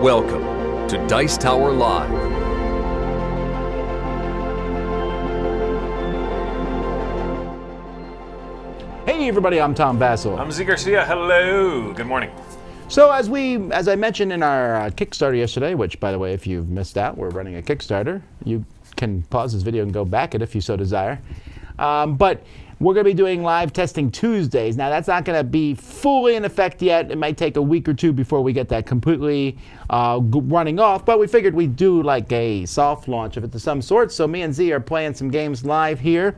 Welcome to Dice Tower Live. Hey everybody, I'm Tom Bassel. I'm Zee Garcia. Hello. Good morning. So as I mentioned in our Kickstarter yesterday, which by the way, if you've missed out, we're running a Kickstarter. You can pause this video and go back it if you so desire. But we're going to be doing live testing Tuesdays. Now that's not going to be fully in effect yet. It might take a week or two before we get that completely running off. But we figured we'd do like a soft launch of it to some sort. So me and Zee are playing some games live here.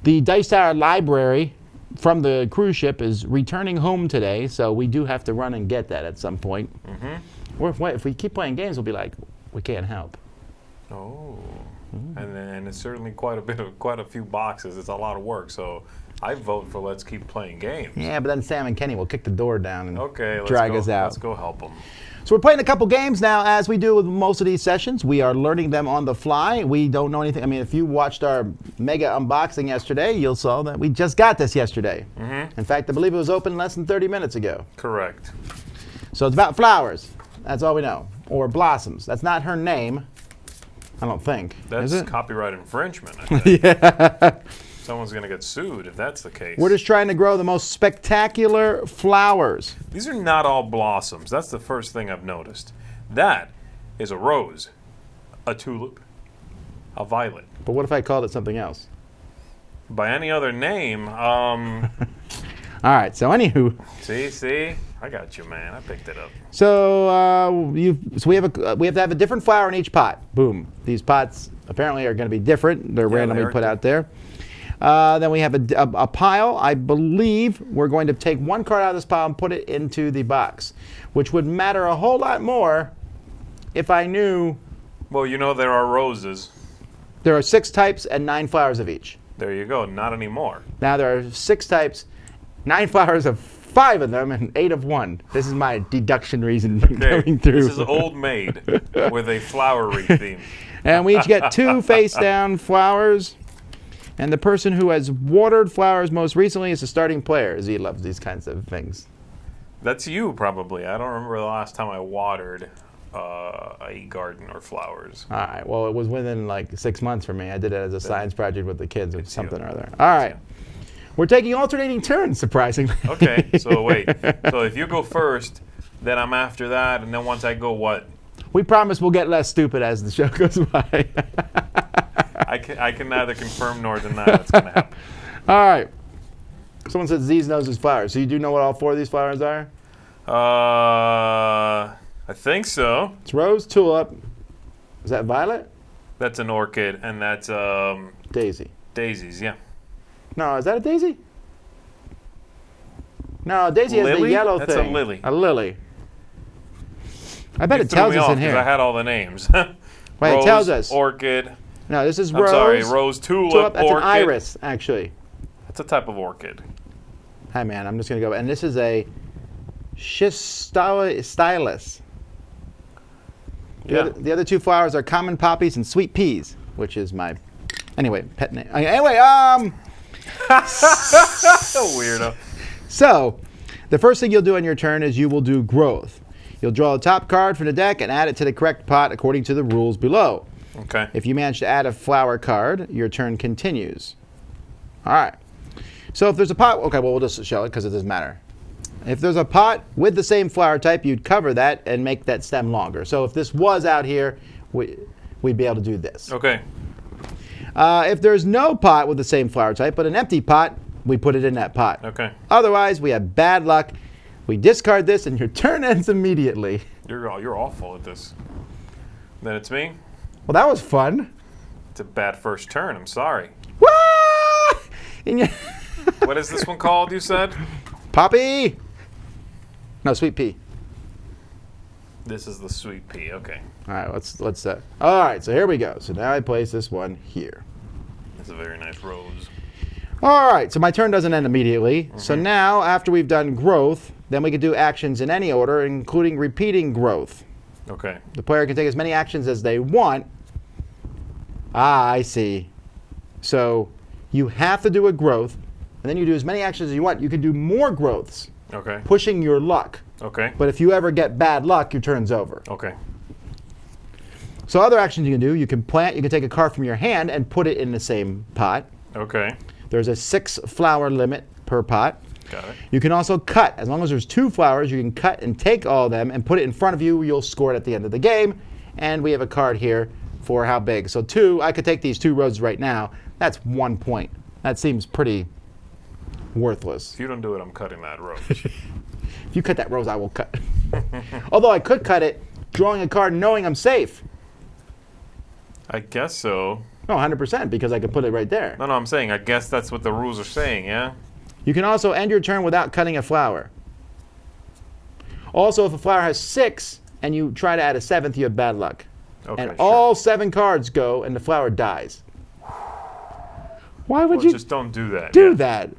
The Dice Tower library from the cruise ship is returning home today, so we do have to run and get that at some point. Mm-hmm. Or if we keep playing games, we'll be like, we can't help. Oh, and it's certainly quite a few boxes. It's a lot of work. So I vote for let's keep playing games. Yeah, but then Sam and Kenny will kick the door down and let's drag go, us out. Let's go help them. So we're playing a couple games now, as we do with most of these sessions. We are learning them on the fly. We don't know anything. I mean, if you watched our mega unboxing yesterday, you'll saw that we just got this yesterday. Mm-hmm. In fact, I believe it was open less than 30 minutes ago. Correct. So it's about flowers. That's all we know. Or blossoms. That's not her name, I don't think. That's is it? Copyright infringement, I think. Yeah. Someone's going to get sued if that's the case. We're just trying to grow the most spectacular flowers. These are not all blossoms. That's the first thing I've noticed. That is a rose, a tulip, a violet. But what if I called it something else? By any other name, All right, so anywho. See? I got you, man. I picked it up. So we have to have a different flower in each pot. Boom. These pots apparently are going to be different. They're randomly put out there. Then we have a pile. I believe we're going to take one card out of this pile and put it into the box, which would matter a whole lot more if I knew. Well, you know there are roses. There are 6 types and 9 flowers of each. There you go. Not anymore. Now there are 6 types, 9 flowers of 5 of them, and 8 of one. This is my deduction reason going through. This is Old Maid with a flowery theme. And we each get 2 face-down flowers. And the person who has watered flowers most recently is the starting player. Zee loves these kinds of things. That's you, probably. I don't remember the last time I watered a garden or flowers. All right. Well, it was within like 6 months for me. I did it as a science project with the kids or something or other. All right. We're taking alternating turns, surprisingly. Okay. So wait. So if you go first, then I'm after that, and then once I go, what? We promise we'll get less stupid as the show goes by. I can neither confirm nor deny that's going to happen. All right. Someone said Zee knows his flowers. So you do know what all 4 of these flowers are? I think so. It's rose, tulip. Is that violet? That's an orchid, and that's Daisy. daisies. Yeah. No, is that a daisy? No, daisy has the Lily? yellow That's thing. a lily. A lily. I bet You it threw tells me us off in here. because I had all the names. Wait, Rose, it tells us. Orchid. No, this is I'm rose. sorry, rose, tulip, That's orchid. an iris, actually. That's a type of orchid. Hi, man. I'm just going to go. And this is a schistylus. Yeah. The other 2 flowers are common poppies and sweet peas, which is my, anyway, pet name. Anyway, Weirdo. So, the first thing you'll do on your turn is you will do growth. You'll draw the top card from the deck and add it to the correct pot according to the rules below. Okay. If you manage to add a flower card, your turn continues. All right. So if there's a pot, okay, well, we'll just show it because it doesn't matter. If there's a pot with the same flower type, you'd cover that and make that stem longer. So if this was out here, we'd be able to do this. Okay. If there's no pot with the same flower type, but an empty pot, we put it in that pot. Okay. Otherwise, we have bad luck. We discard this, and your turn ends immediately. You're awful at this. Then it's me. Well, that was fun. It's a bad first turn. I'm sorry. What? What is this one called, you said? Poppy. No, sweet pea. This is the sweet pea. Okay. All right, let's all right, so here we go. So now I place this one here. It's a very nice rose. All right, so my turn doesn't end immediately. Mm-hmm. So now, after we've done growth, then we can do actions in any order, including repeating growth. Okay. The player can take as many actions as they want. Ah, I see. So you have to do a growth, and then you do as many actions as you want. You can do more growths, Okay. pushing your luck. Okay. But if you ever get bad luck, your turn's over. Okay. So other actions you can do, you can take a card from your hand and put it in the same pot. Okay. There's a 6 flower limit per pot. Got it. You can also cut. As long as there's 2 flowers, you can cut and take all of them and put it in front of you. You'll score it at the end of the game. And we have a card here for how big. So 2, I could take these 2 roses right now. That's 1 point. That seems pretty worthless. If you don't do it, I'm cutting that rose. If you cut that rose, I will cut. Although I could cut it, drawing a card knowing I'm safe. I guess so. No, 100%, because I could put it right there. No, I'm saying I guess that's what the rules are saying, yeah? You can also end your turn without cutting a flower. Also, if a flower has 6 and you try to add a 7th, you have bad luck. Okay, And sure. all 7 cards go and the flower dies. Why would you just don't do that. do that?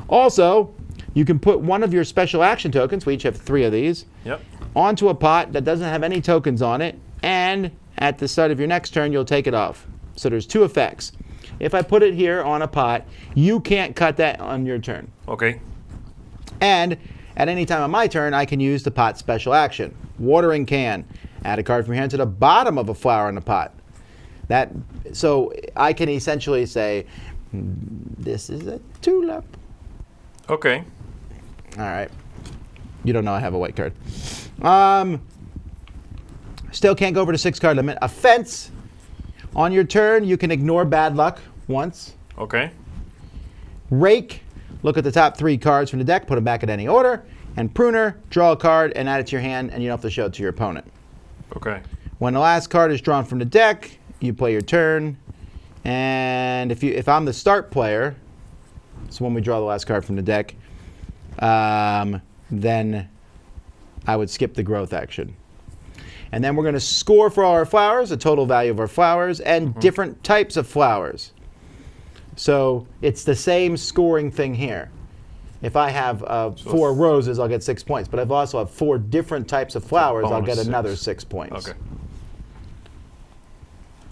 Also, you can put one of your special action tokens, we each have 3 of these, Yep. onto a pot that doesn't have any tokens on it, and at the start of your next turn, you'll take it off. So there's 2 effects. If I put it here on a pot, you can't cut that on your turn. Okay. And at any time on my turn, I can use the pot special action. Watering can. Add a card from your hand to the bottom of a flower in the pot. So I can essentially say, this is a tulip. Okay. All right. You don't know I have a white card. Still can't go over the 6 card limit. A fence. On your turn, you can ignore bad luck once. Okay. Rake. Look at the top 3 cards from the deck, put them back in any order. And pruner, draw a card and add it to your hand, and you don't have to show it to your opponent. Okay. When the last card is drawn from the deck, you play your turn. And if I'm the start player, so when we draw the last card from the deck, then I would skip the growth action. And then we're going to score for all our flowers, the total value of our flowers, and different types of flowers. So it's the same scoring thing here. If I have 4 roses, I'll get 6 points. But if I also have 4 different types of flowers, I'll get another 6 points. Okay.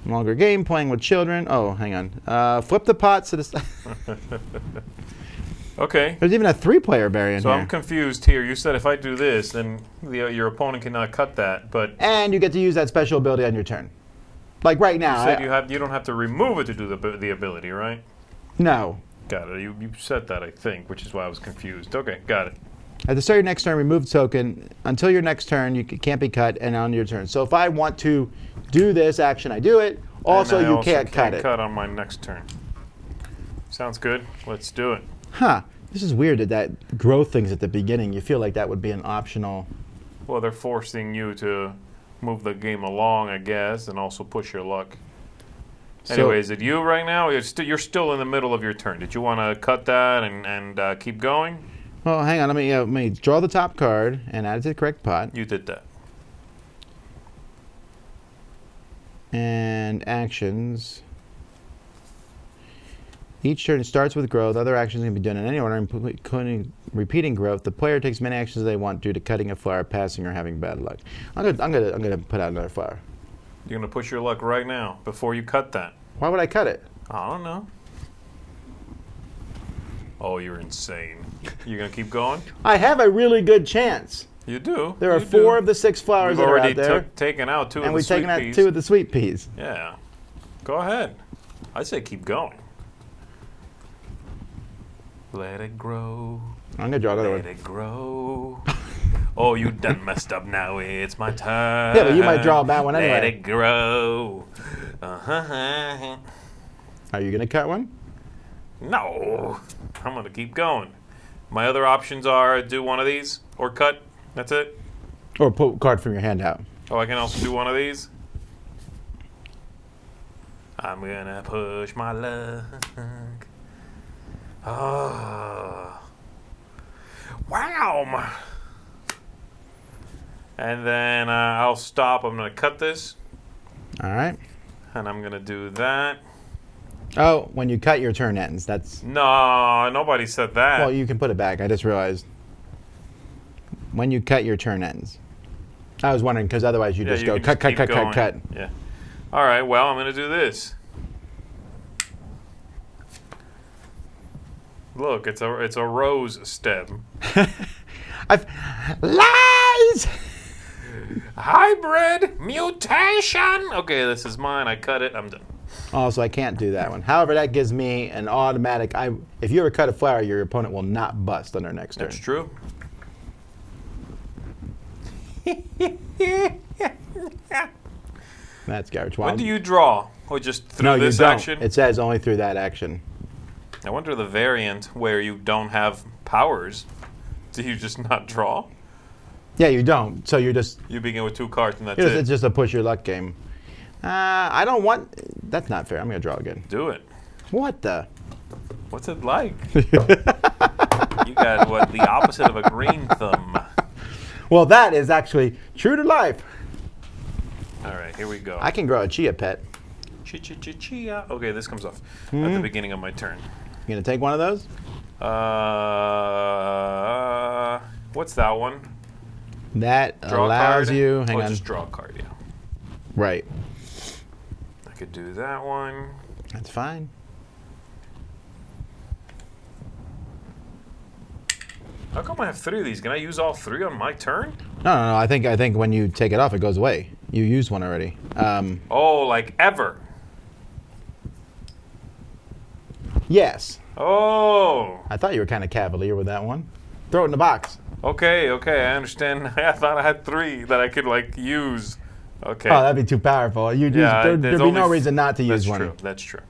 Longer game, playing with children. Oh, hang on. Flip the pots to the side. Okay. There's even a 3-player variant So here. I'm confused here. You said if I do this, then your opponent cannot cut that, but And you get to use that special ability on your turn. Like right now. you said you don't have to remove it to do the ability, right? No. Got it. You said that, I think, which is why I was confused. Okay, got it. At the start of your next turn, remove the token. Until your next turn, you can't be cut, and on your turn. So if I want to do this action, I do it. Also, And I you can't cut it. cut on my next turn. Sounds good. Let's do it. Huh. This is weird that growth things at the beginning. You feel like that would be an optional. Well, they're forcing you to move the game along, I guess, and also push your luck. Anyway, is it you right now? You're still in the middle of your turn. Did you want to cut that and keep going? Well, hang on. Let me draw the top card and add it to the correct pot. You did that. And actions. Each turn starts with growth. Other actions can be done in any order, including repeating growth. The player takes many actions they want due to cutting a flower, passing, or having bad luck. I'm gonna put out another flower. You're going to push your luck right now before you cut that. Why would I cut it? I don't know. Oh, you're insane. You're going to keep going? I have a really good chance. You do. There are You 4 do. of the 6 flowers We've that are already out there, taken out 2 and of the we've sweet taken out peas. 2 of the sweet peas. Yeah. Go ahead. I say keep going. Let it grow. I'm gonna draw another Let one. it grow. Oh, you done messed up now. It's my turn. Yeah, but you might draw a bad one anyway. Let it grow. Uh-huh. Are you gonna cut one? No. I'm going to keep going. My other options are do one of these or cut. That's it. Or pull a card from your hand out. Oh, I can also do one of these. I'm going to push my luck. Oh. Wow. And then I'll stop. I'm going to cut this. All right. And I'm going to do that. Oh, when you cut, your turn ends. That's. No, nobody said that. Well, you can put it back. I just realized. When you cut, your turn ends. I was wondering because otherwise you just go can cut. keep going. Yeah. All right. Well, I'm going to do this. Look, it's a rose stem. Lies! Hybrid mutation. Okay, this is mine. I cut it. I'm done. Oh, so I can't do that one. However, that gives me an automatic. If you ever cut a flower, your opponent will not bust on their next turn. That's true. That's garbage. When do you draw? Or just through No, this you don't. action? It says only through that action. I wonder the variant where you don't have powers. Do you just not draw? Yeah, you don't. So you're just. You begin with 2 cards and that's It's it. just a push your luck game. I don't want. That's not fair. I'm gonna draw again. Do it. What the? What's it like? You got what? The opposite of a green thumb. Well, that is actually true to life. All right, here we go. I can grow a chia pet. Chia. Okay, this comes off at the beginning of my turn. You gonna take one of those? What's that one? That Draw allows a card? you. Hang Oh, on. just draw a card, yeah. Right. I could do that one. That's fine. How come I have 3 of these? Can I use all 3 on my turn? No. I think when you take it off, it goes away. You used one already. Oh, like ever. Yes. Oh. I thought you were kind of cavalier with that one. Throw it in the box. Okay, I understand. I thought I had 3 that I could like use. Okay. Oh, that'd be too powerful. There'd be no reason not to use one. That's true.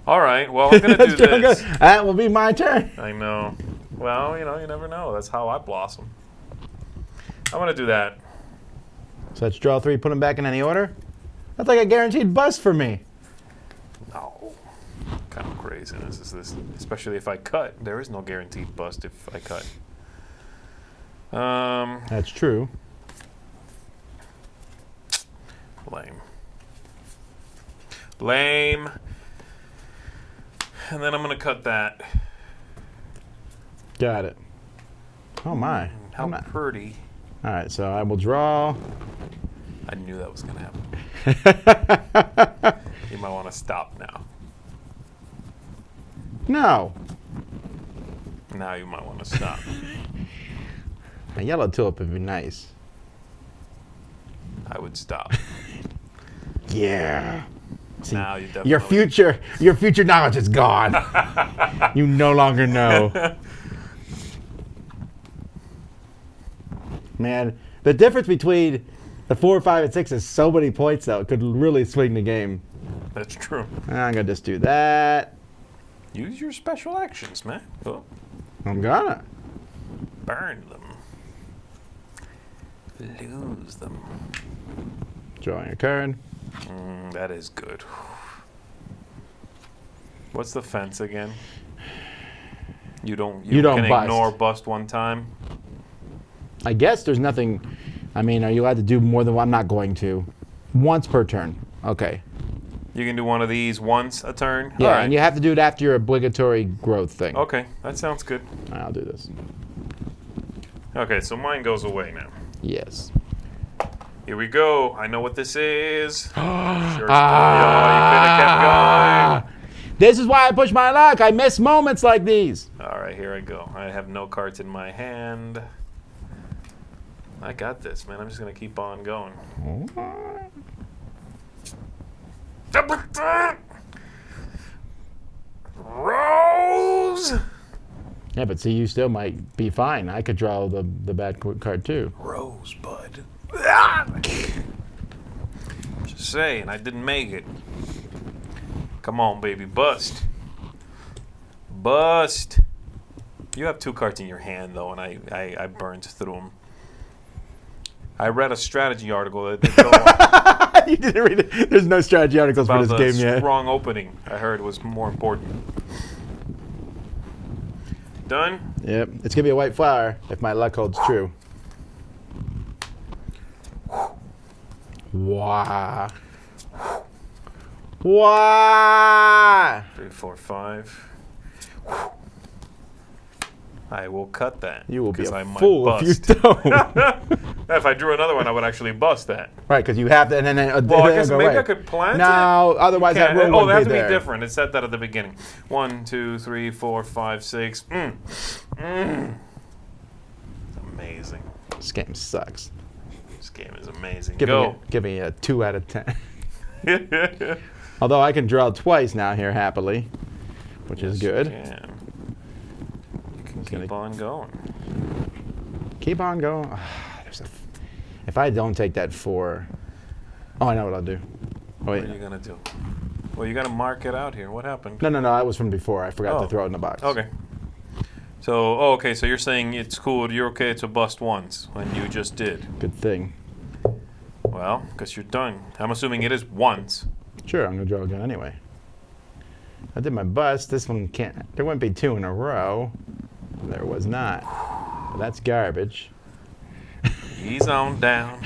All right. Well, I'm gonna do this. That will be my turn. I know. Well, you never know. That's how I blossom. I'm gonna do that. So let's draw 3, put them back in any order. That's like a guaranteed bust for me. No. What kind of craziness is this? Especially if I cut. There is no guaranteed bust if I cut. That's true. Lame. And then I'm gonna cut that. Got it. Oh my. How pretty. All right, so I will draw. I knew that was gonna happen. You might want to stop now. No. Now you might want to stop. A yellow tulip would be nice. I would stop. Yeah. See, Now you definitely. your future knowledge is gone. You no longer know. Man, the difference between the 4, 5, and 6 is so many points, though. It could really swing the game. That's true. I'm going to just do that. Use your special actions, man. Oh. I'm gonna. Burn them. Lose them. Drawing a card. That is good. What's the fence again? You don't can bust. Ignore bust one time. I guess there's nothing. I mean, are you allowed to do more than one? I'm not going to. Once per turn. Okay. You can do one of these once a turn? Yeah, All right. and you have to do it after your obligatory growth thing. Okay, that sounds good. I'll do this. Okay, so mine goes away now. Yes. Here we go. I know what this is. Sure. Ah. You could have kept going. This is why I push my luck. I miss moments like these. All right, here I go. I have no cards in my hand. I got this, man. I'm just going to keep on going. Rose! Yeah, but see, you still might be fine. I could draw the bad card too. Rosebud. Just saying, I didn't make it. Come on, baby, bust. Bust. You have 2 cards in your hand, though, and I burned through them. I read a strategy article that You didn't read it. There's no strategy articles for about this the game yet. strong opening. I heard was more important. Done? Yep. It's going to be a white flower if my luck holds true. Wow. Wow. 3, 4, 5. I will cut that. You will be 'cause a I might fool bust. if you don't. If I drew another one, I would actually bust that. Right, because you have to, and then Well, I then guess go maybe away. I could plant it. No, otherwise that row Oh, wouldn't they have be to there. be different. It said that at the beginning. 1, 2, 3, 4, 5, 6. amazing. This game sucks. This game is amazing. Give me a 2 out of 10. Although I can draw twice now here happily, which is good. You can keep on going. Keep on going. If I don't take that 4, oh, I know what I'll do. Oh, wait. What are you gonna do? Well, you gotta mark it out here. What happened? No, that was from before. I forgot to throw it in the box. Okay. So, okay. So you're saying it's cool. You're okay to bust once when you just did. Good thing. Well, because you're done. I'm assuming it is once. Sure, I'm gonna draw again anyway. I did my bust. This one can't. There wouldn't be 2 in a row. There was not. That's garbage. He's on down.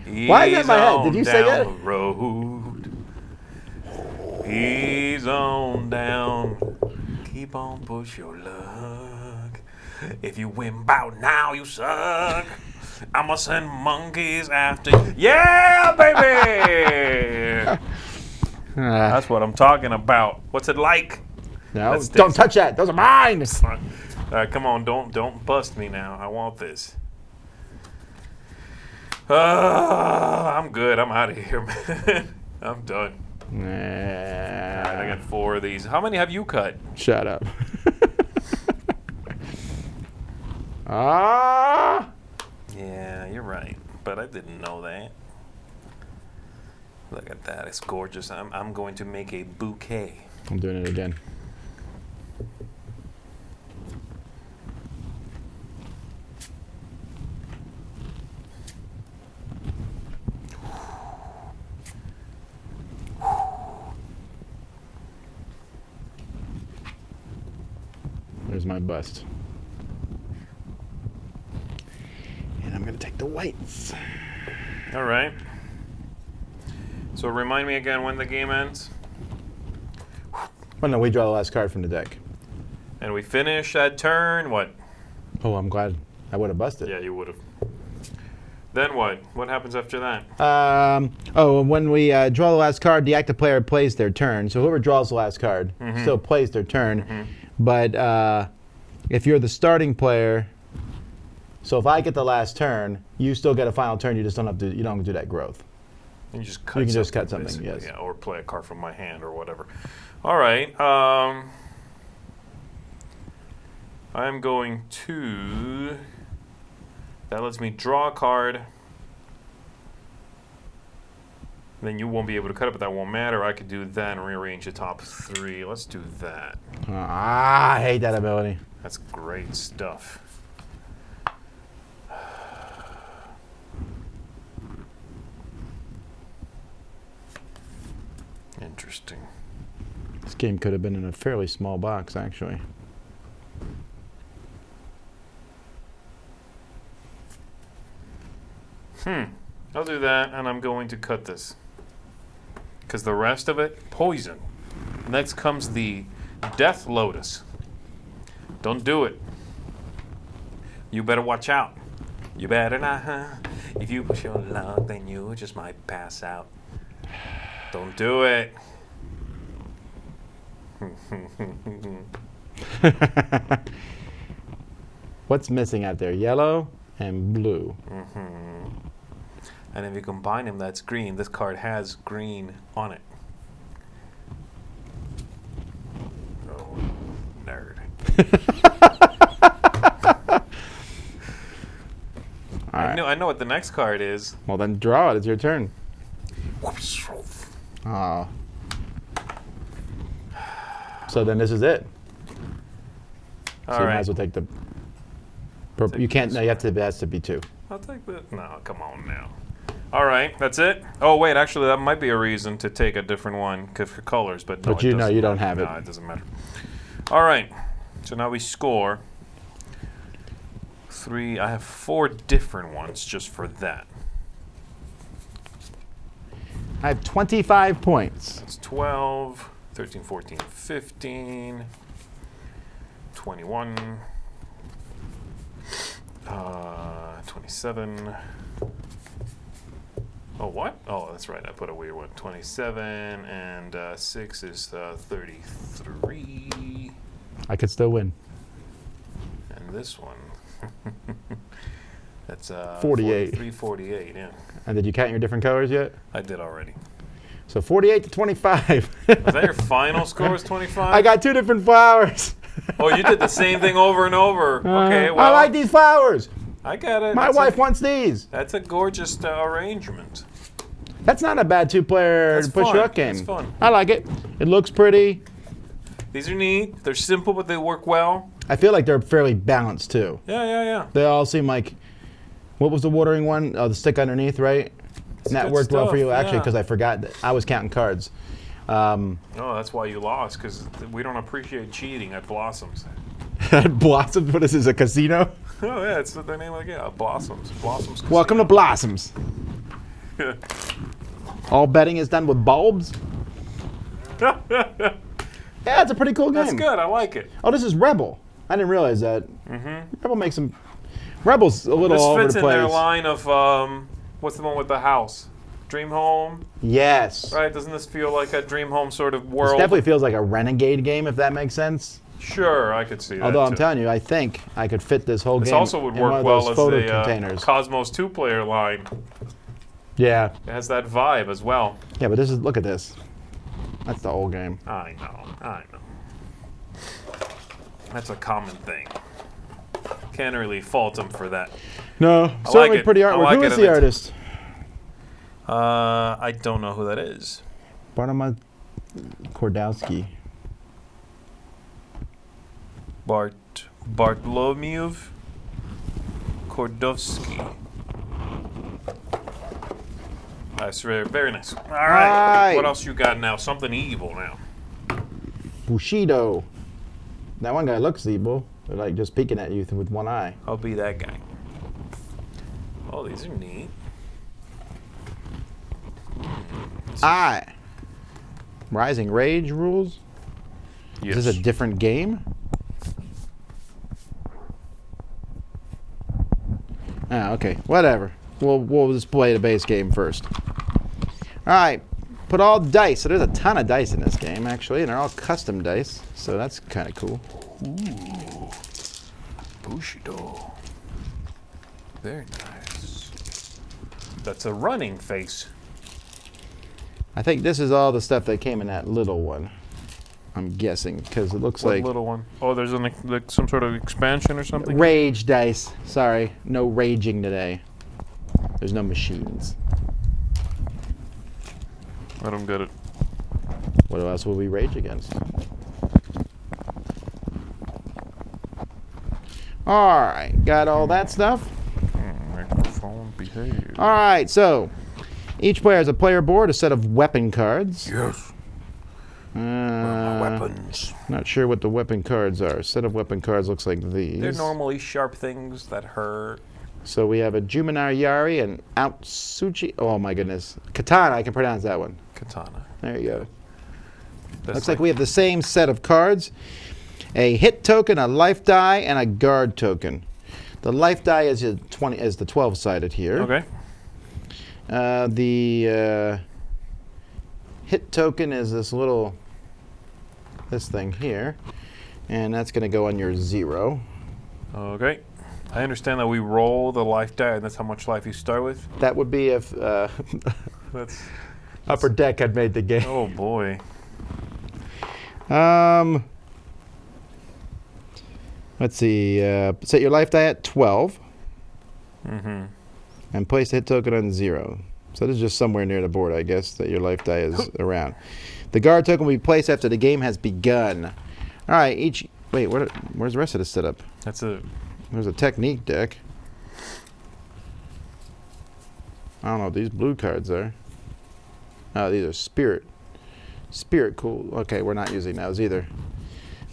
Why is that in my head? Did you say that? The road. He's on down. Keep on, push your luck. If you win bout now, you suck. I'ma send monkeys after you. Yeah, baby! That's what I'm talking about. What's it like? No, don't touch that. Those are mine. All right, come on, don't bust me now. I want this. I'm good. I'm out of here, man. I'm done. All right, I got 4 of these. How many have you cut? Shut up. Ah! Yeah, you're right. But I didn't know that. Look at that. It's gorgeous. I'm going to make a bouquet. I'm doing it again. There's my bust. And I'm going to take the whites. All right. So remind me again when the game ends. Well, no, we draw the last card from the deck. And we finish at turn what? Oh, I'm glad I would have busted. Yeah, you would have. Then what? What happens after that? When we draw the last card, the active player plays their turn. So whoever draws the last card still plays their turn. But if you're the starting player, so if I get the last turn, you still get a final turn. You just don't have to. You don't have to do that growth. You just cut. You can just cut something, something. Yes. Yeah, or play a card from my hand or whatever. All right. I'm going to. That lets me draw a card. Then you won't be able to cut it, but that won't matter. I could do that and rearrange the top 3. Let's do that. I hate that ability. That's great stuff. Interesting. This game could have been in a fairly small box, actually. I'll do that, and I'm going to cut this. Because the rest of it, poison. Next comes the Death Lotus. Don't do it. You better watch out. You better not, huh? If you push your luck, then you just might pass out. Don't do it. What's missing out there? Yellow and blue. And if you combine them, that's green. This card has green on it. Oh, nerd. I know what the next card is. Well, then draw it. It's your turn. Oh. So then this is it. So you might as well take the. You can't. No, you have to. It has to be 2. I'll take that. No, come on now. All right, that's it. Oh wait, actually, that might be a reason to take a different one for colors, but no, but you know you don't have it. No, it doesn't matter. All right, so now we score 3. I have 4 different ones just for that. I have 25 points. That's 12, 13, 14, 15, 21, 27. Oh, what? Oh, that's right. I put a weird one. 27 and 6 is 33. I could still win. And this one. That's 48. 348, yeah. And did you count your different colors yet? I did already. So 48 to 25. Was that your final score was 25? I got 2 different flowers. Oh, you did the same thing over and over. Okay, well. I like these flowers. I got it. My wife wants these. That's a gorgeous arrangement. That's not a bad 2-player That's push fun. luck game. That's fun. I like it. It looks pretty. These are neat. They're simple, but they work well. I feel like they're fairly balanced too. Yeah. They all seem like, what was the watering one? Oh, the stick underneath, right? And that good worked well for you, stuff, actually, yeah. because I forgot that I was counting cards. Oh, that's why you lost, because we don't appreciate cheating at Blossoms. Blossoms? What is this, a casino? Oh, yeah, it's the name of the game. Blossoms. Blossoms Casino. Welcome to Blossoms. All betting is done with bulbs? Yeah, it's a pretty cool game. That's good. I like it. Oh, this is Rebel. I didn't realize that. Rebel makes some... Rebel's a little all over This the fits in place. their line of, what's the one with the house? Dream Home? Yes. Right? Doesn't this feel like a Dream Home sort of This world? definitely feels like a Renegade game, if that makes sense. Sure, I could see that. Although I'm too. telling you, I think I could fit this whole This game also would in one work of well those as photo the containers. Cosmos 2-player line. Yeah. It has that vibe as well. Yeah, but this is, look at this. That's the whole game. I know. That's a common thing. Can't really fault them for that. No, certainly it. pretty I artwork. like Who it, is and the it's- artist? I don't know who that is. Bartolomej Kordowski. Bartlomew Kordowski. That's very nice. All right. What else you got now? Something evil now. Bushido. That one guy looks evil. They're like just peeking at you with one eye. I'll be that guy. Oh, these are neat. Rising Rage rules? Yes. Is this a different game? Ah, okay. Whatever. We'll just play the base game first. All right. Put all dice. So there's a ton of dice in this game, actually, and they're all custom dice. So that's kind of cool. Ooh. Bushido. Very nice. That's a running face. I think this is all the stuff that came in that little one. I'm guessing, because it looks What like little one? Oh, there's like some sort of expansion or something? rage dice. Sorry, no raging today. There's no machines. I don't get it. What else will we rage against? All right, got all that stuff. Microphone, behave. All right, so each player has a player board, a set of weapon cards. Yes. Weapons. Not sure what the weapon cards are. A set of weapon cards looks like these. They're normally sharp things that hurt. So we have a Juminar Yari and Outsuchi. Oh my goodness. Katana, I can pronounce that one. Katana. There you go. That's Looks like we have the same set of cards. A hit token, a life die, and a guard token. The life die is the 12-sided here. Okay. The hit token is this thing here, and that's going to go on your 0. Okay. I understand that we roll the life die, and that's how much life you start with. That would be if That's Upper Deck had made the game. oh boy. Let's see. Set your life die at 12. Mm-hmm. And place the hit token on 0. So this is just somewhere near the board, I guess, that your life die is around. The guard token will be placed after the game has begun. All right, wait, where's the rest of the setup? That's a There's a technique deck. I don't know what these blue cards are. Oh, these are spirit. Spirit, cool. Okay, we're not using those either.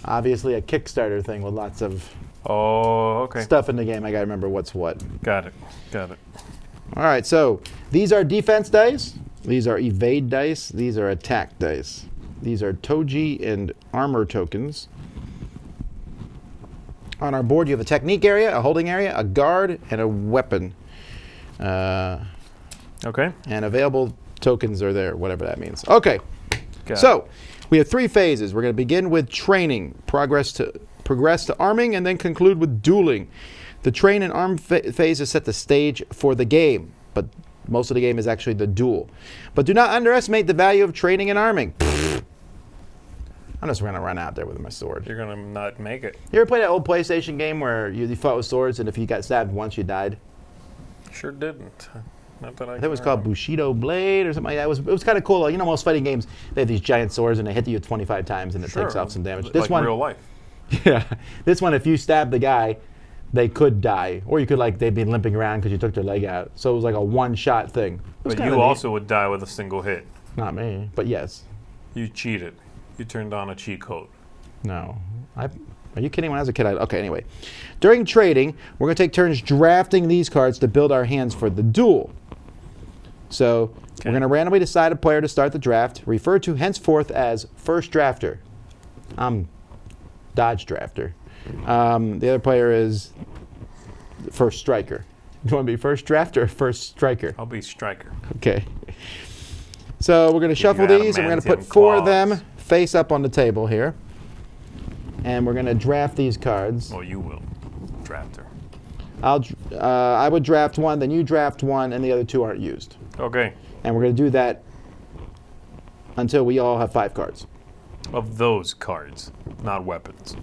Obviously a Kickstarter thing with lots of okay. stuff in the game. I gotta remember what's what. Got it. All right, so these are defense dice. These are evade dice. These are attack dice. These are Toji and armor tokens. On our board, you have a technique area, a holding area, a guard, and a weapon. Okay. And available tokens are there, whatever that means. Okay, Got so we have 3 phases. We're going to begin with training, progress to arming, and then conclude with dueling. The train and arm phases set the stage for the game, but most of the game is actually the duel. But do not underestimate the value of training and arming. I'm just going to run out there with my sword. You're going to not make it. You ever play that old PlayStation game where you fought with swords and if you got stabbed once, you died? Sure didn't. Not that I think it was called Bushido Blade or something like that. It was kind of cool. You know, most fighting games, they have these giant swords and they hit you 25 times and it takes off some damage. This like one, real life. Yeah. This one, if you stab the guy, they could die. Or you could, they'd be limping around because you took their leg out. So it was like a one-shot thing. But you also would die with a single hit. Not me, but yes. You cheated. You turned on a cheat code. No. Are you kidding? When I was a kid, okay, anyway. During trading, we're going to take turns drafting these cards to build our hands for the duel. So we're going to randomly decide a player to start the draft, referred to henceforth as first drafter. I'm dodge drafter. The other player is first striker. Do you want to be first drafter or first striker? I'll be striker. Okay. So we're going to shuffle these, and we're going to put 4 of them face up on the table here. And we're going to draft these cards. Well, you will. Drafter. I would draft 1, then you draft 1, and the other 2 aren't used. Okay. And we're going to do that until we all have 5 cards. Of those cards, not weapons.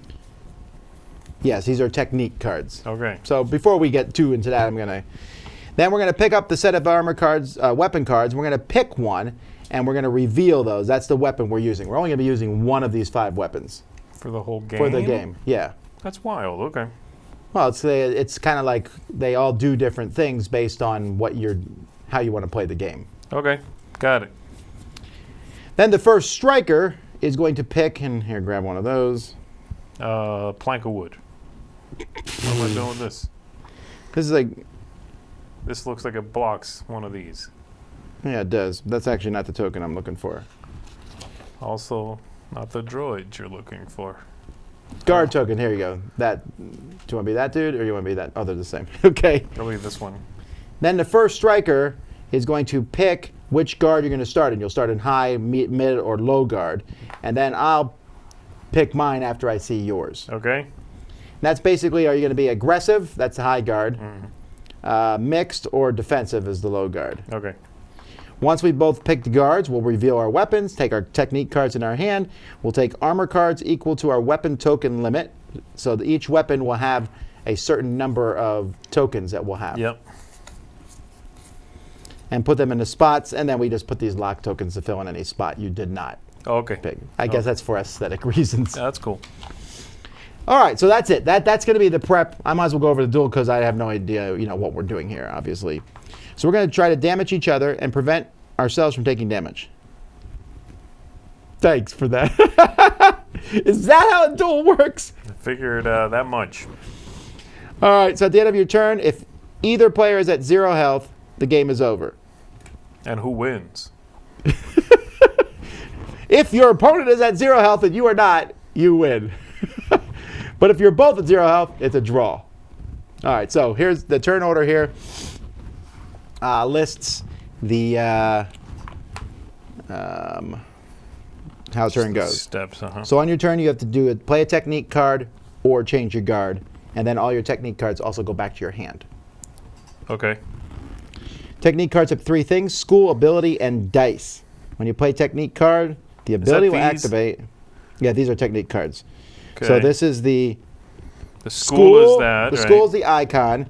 Yes, these are technique cards. Okay. So before we get too into that, then we're going to pick up the set of armor cards, weapon cards. We're going to pick one, and we're going to reveal those. That's the weapon we're using. We're only going to be using one of these 5 weapons. For the whole game? For the game, yeah. That's wild, okay. Well, it's kind of like they all do different things based on how you want to play the game. Okay, got it. Then the first striker is going to pick, and here, grab one of those. Plank of wood. What am I doing with this? This is like... This looks like it blocks one of these. Yeah, it does. That's actually not the token I'm looking for. Also, not the droid you're looking for. Guard token, here you go. Do you want to be that dude, or you want to be that? Oh, they're the same. Okay. I'll leave this one. Then the first striker is going to pick which guard you're going to start in. You'll start in high, mid, or low guard. And then I'll pick mine after I see yours. Okay. And that's basically, are you going to be aggressive? That's the high guard. Mixed or defensive is the low guard. Okay. Once we both picked guards, we'll reveal our weapons, take our technique cards in our hand. We'll take armor cards equal to our weapon token limit. So that each weapon will have a certain number of tokens that we'll have. Yep. And put them in the spots, and then we just put these lock tokens to fill in any spot you did not Okay. pick. I guess that's for aesthetic reasons. Yeah, that's cool. All right, so that's it. That's going to be the prep. I might as well go over the duel because I have no idea, what we're doing here, obviously. So we're going to try to damage each other and prevent ourselves from taking damage. Thanks for that. Is that how a duel works? I figured that much. All right, so at the end of your turn, if either player is at 0 health, the game is over. And who wins? If your opponent is at 0 health and you are not, you win. But if you're both at 0 health, it's a draw. All right, so here's the turn order here. Lists the how turn goes. Steps, So on your turn, you have to play a technique card or change your guard, and then all your technique cards also go back to your hand. Okay. Technique cards have 3 things: school, ability, and dice. When you play technique card, the ability will activate. Yeah, these are technique cards. Okay. So this is the school is that. The right? school is the icon.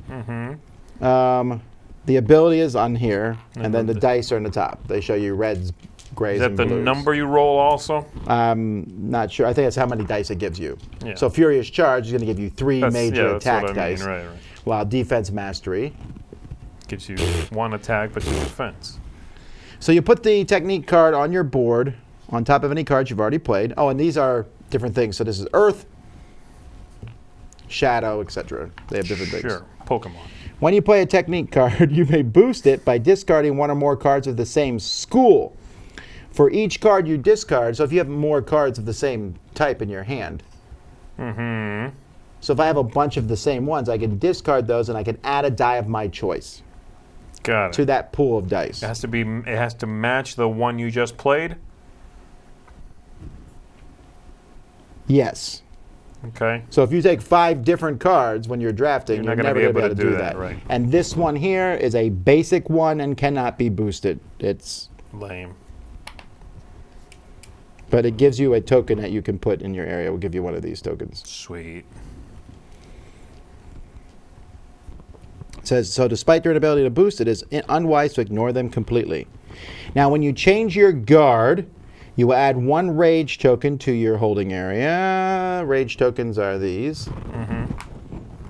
Mm-hmm. The ability is on here, and then the dice are on the top. They show you reds, grays, and Is that blues. the number you roll also? I'm not sure. I think that's how many dice it gives you. Yeah. So Furious Charge is going to give you 3 major that's attack what I dice, mean. Right. while Defense Mastery Gives you 1 attack, but 2 defense. So you put the technique card on your board on top of any cards you've already played. Oh, and these are different things. So this is Earth, Shadow, etc. They have different things. Sure. Pokemon. When you play a technique card, you may boost it by discarding 1 or more cards of the same school. For each card you discard, so if you have more cards of the same type in your hand. Mm-hmm. So if I have a bunch of the same ones, I can discard those and I can add a die of my choice. Got it. To that pool of dice. It has to match the one you just played? Yes. Okay. So if you take 5 different cards when you're drafting, You're you're not never gonna going to be be able to do that, that. right. And this one here is a basic one and cannot be boosted. Lame. But it gives you a token that you can put in your area. We'll give you one of these tokens. Sweet. It says, so despite their inability to boost, it is unwise to ignore them completely. Now, when you change your guard, you will add 1 rage token to your holding area. Rage tokens are these.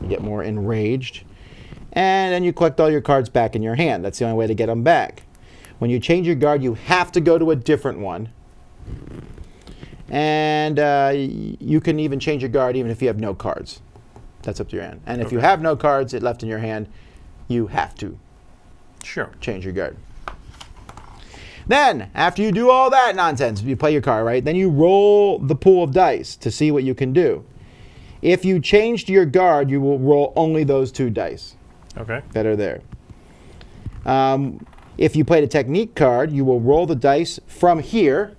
You get more enraged. And then you collect all your cards back in your hand. That's the only way to get them back. When you change your guard, you have to go to a different one. And you can even change your guard even if you have no cards. That's up to your hand. And if you have no cards left in your hand, you have to change your guard. Then, after you do all that nonsense, you play your card, right? Then you roll the pool of dice to see what you can do. If you changed your guard, you will roll only those 2 dice that are there. If you played a technique card, you will roll the dice from here,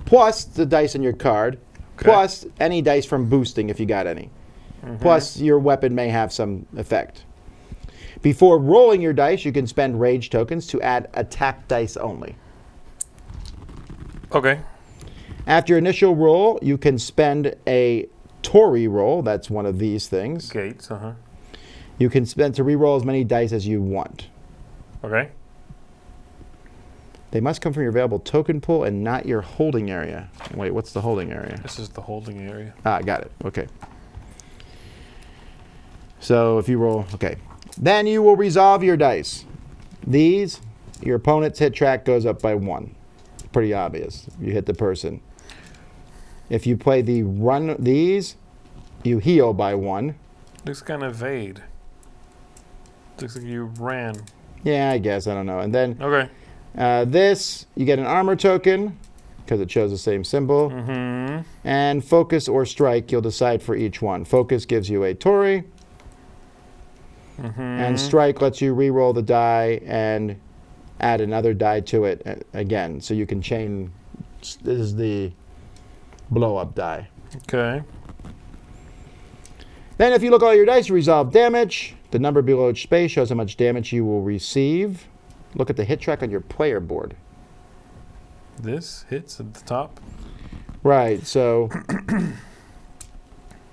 plus the dice on your card, plus any dice from boosting if you got any. Plus your weapon may have some effect. Before rolling your dice, you can spend rage tokens to add attack dice only. Okay. After your initial roll, you can spend a Tory roll. That's one of these things. Gates, You can spend to re-roll as many dice as you want. Okay. They must come from your available token pool and not your holding area. Wait, what's the holding area? This is the holding area. Ah, got it. Okay. So if you roll, okay. Then you will resolve your dice. These, your opponent's hit track goes up by 1. Pretty obvious. You hit the person. If you play the run these, you heal by 1. Looks kind of vague. Looks like you ran. Yeah, I guess. I don't know. And then Okay. this, you get an armor token because it shows the same symbol. And focus or strike, you'll decide for each one. Focus gives you a Tory. And strike lets you re-roll the die and add another die to it again. So you can chain. This is the blow-up die. Okay. Then if you look at all your dice, you resolve damage. The number below each space shows how much damage you will receive. Look at the hit track on your player board. This hits at the top. Right, so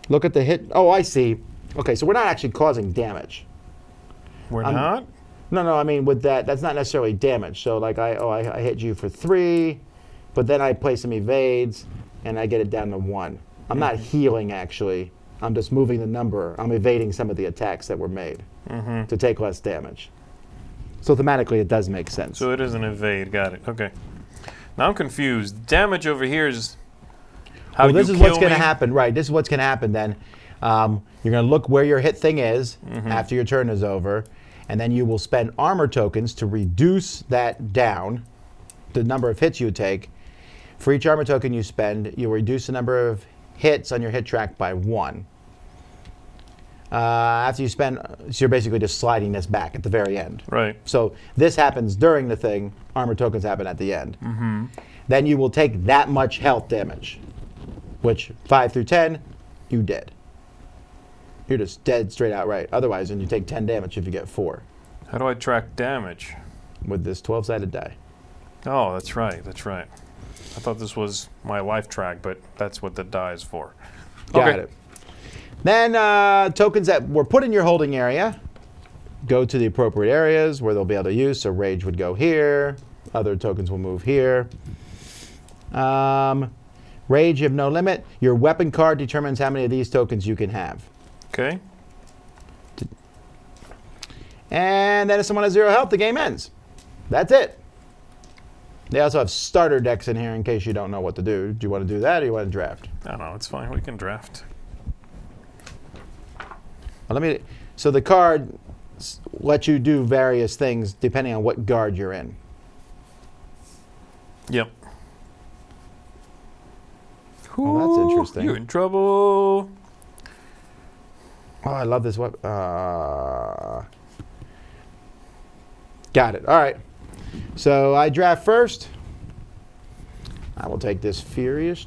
look at the hit. Oh, I see. Okay, so we're not actually causing damage. We're not? No, I mean with that, that's not necessarily damage. So like I hit you for 3, but then I play some evades and I get it down to 1. I'm not healing actually. I'm just moving the number. I'm evading some of the attacks that were made to take less damage. So thematically, it does make sense. So it is an evade. Got it. Okay. Now I'm confused. Damage over here is how you kill me? This is what's going to happen, right? This is what's going to happen then. You're going to look where your hit thing is after your turn is over, and then you will spend armor tokens to reduce that down, the number of hits you take. For each armor token you spend, you'll reduce the number of hits on your hit track by 1. After you spend, so you're basically just sliding this back at the very end. Right. So this happens during the thing. Armor tokens happen at the end. Then you will take that much health damage, which 5 through 10, you dead. You're just dead straight outright. Otherwise, then you take 10 damage if you get 4 How do I track damage? with this 12-sided die. Oh, that's right. That's right. I thought this was my life track, but that's what the die is for. Got it. Then tokens that were put in your holding area go to the appropriate areas where they'll be able to use. So rage would go here. Other tokens will move here. Rage, you have no limit. Your weapon card determines how many of these tokens you can have. Okay. And then if someone has 0 health, the game ends. That's it. They also have starter decks in here in case you don't know what to do. Do you want to do that or do you want to draft? I don't know. It's fine. We can draft. So the card lets you do various things depending on what guard you're in. Yep. Oh, that's interesting. You're in trouble. Oh, I love this weapon. Got it. All right. So I draft first. I will take this Furious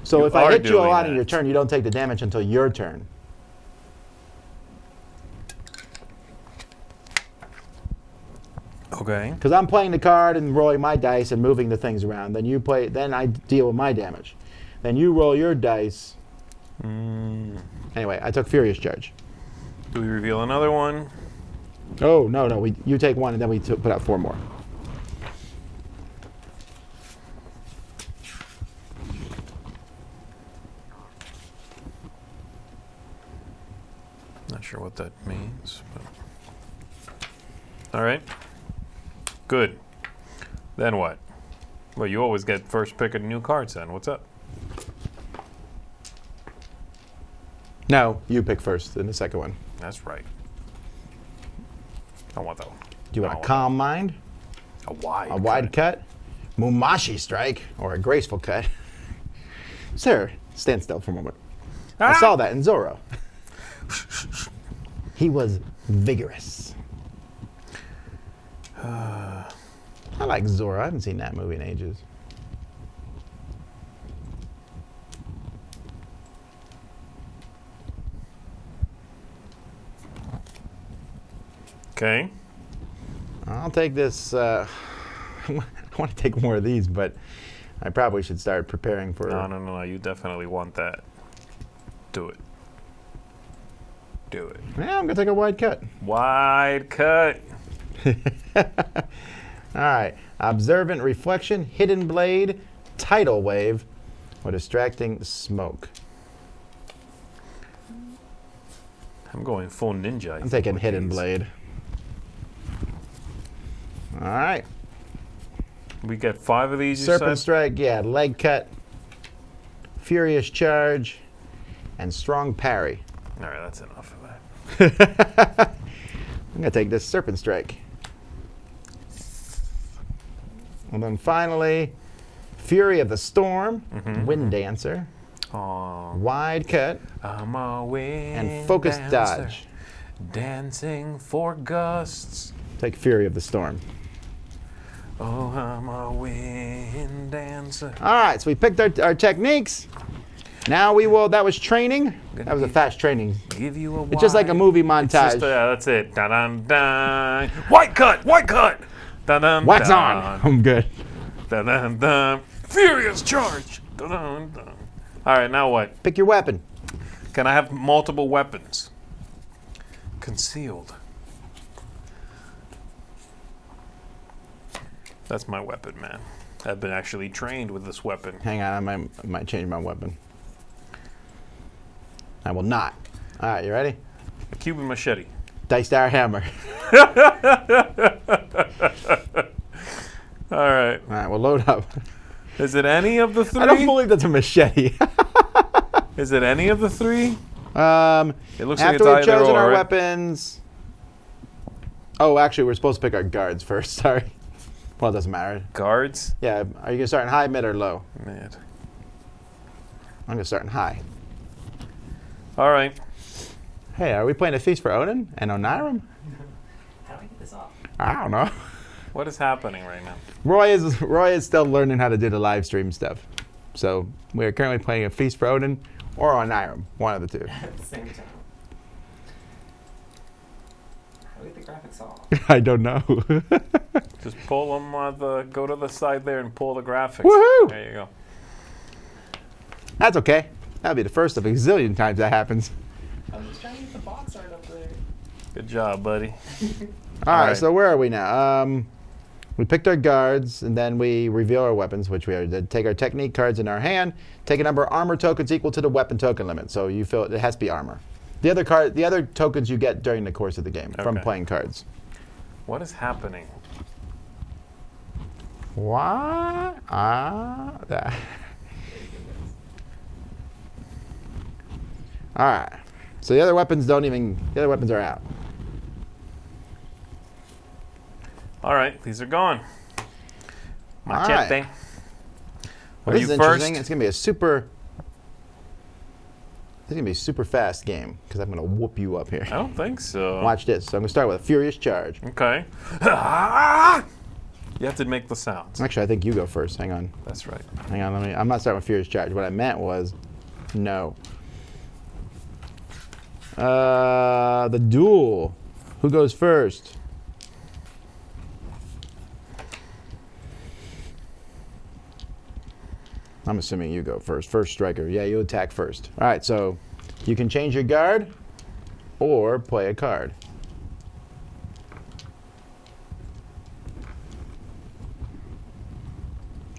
So You if I are hit you a doing lot in that. your turn, you don't take the damage until your turn. Okay. Because I'm playing the card and rolling my dice and moving the things around. Then I deal with my damage. Then you roll your dice. Anyway, I took Furious Charge. Do we reveal another one? Oh, no. You take one and then we put out 4 more. Not sure what that means. But... All right. Good. Then what? Well, you always get first pick of new cards then. What's up? No, you pick first in the second one. That's right. I want that one. Do you want No, a Calm Mind? A wide. A wide cut? Mumashi Strike? Or a graceful cut? Sir, stand still for a moment. I saw that in Zorro. He was vigorous. I like Zorro. I haven't seen that movie in ages. Okay. I'll take this. I want to take more of these, but I probably should start preparing for... No. You definitely want that. Do it. Do it. Yeah, I'm going to take a wide cut. Wide cut. All right. Observant Reflection, Hidden Blade, Tidal Wave, or Distracting Smoke. I'm going full ninja. I'm taking Hidden Blade. All right. We get 5 of these, you Serpent said? Strike, yeah. Leg Cut, Furious Charge, and Strong Parry. All right, that's enough of that. I'm going to take this Serpent Strike. And then finally, Fury of the Storm, Wind Dancer, Wide Cut, I'm a wind and Focus dancer, Dodge. dancing for gusts. Take Fury of the Storm. Oh, I'm a wind dancer. All right, so we picked our techniques. Now we will, that was training. That was a fast training. Give you a It's just like a movie montage. yeah, that's it. Dun dun dun. White cut. Dun dun. Wax dun. on. I'm good. Dun dun dun. Furious charge. Dun dun dun. All right, now what? Pick your weapon. Can I have multiple weapons? Concealed. That's my weapon, man. I've been actually trained with this weapon. Hang on, I might change my weapon. I will not. All right, you ready? A Cuban machete. Dice Star Hammer. All right. All right, we'll load up. Is it any of the 3? I don't believe that's a machete. Is it any of the 3? It looks like After it's we've either chosen or, our right? weapons. Oh, actually, we're supposed to pick our guards first. Sorry. Well, it doesn't matter. Guards? Yeah, are you going to start in high, mid, or low? Mid. I'm going to start in high. All right. Hey, are we playing a Feast for Odin and Onirim? How do I get this off? I don't know. What is happening right now? Roy is still learning how to do the live stream stuff. So we're currently playing a Feast for Odin or Onirim, one of the two. At the same time. How do I get the graphics off? I don't know. Just pull them go to the side there and pull the graphics. Woohoo! There you go. That's okay. That'll be the first of a gazillion times that happens. I'm just trying to get the box art up there. Good job, buddy. All right, right. so where are we now? We picked our guards, and then we reveal our weapons, which we already did. Take our technique cards in our hand. Take a number of armor tokens equal to the weapon token limit. So you feel it has to be armor. The other tokens you get during the course of the game from Okay. playing cards. What is happening? What? That. All right. So the other weapons are out. All right, these are gone. All Machete. right. Are This you is first? interesting. It's going to be a super... This is going to be a super fast game because I'm going to whoop you up here. I don't think so. Watch this. So I'm going to start with a furious charge. Okay. You have to make the sounds. Actually, I think you go first. Hang on. That's right. Hang on. I'm not starting with furious charge. What I meant was no. The duel. Who goes first? I'm assuming you go first. First striker. Yeah, you attack first. All right, so you can change your guard or play a card.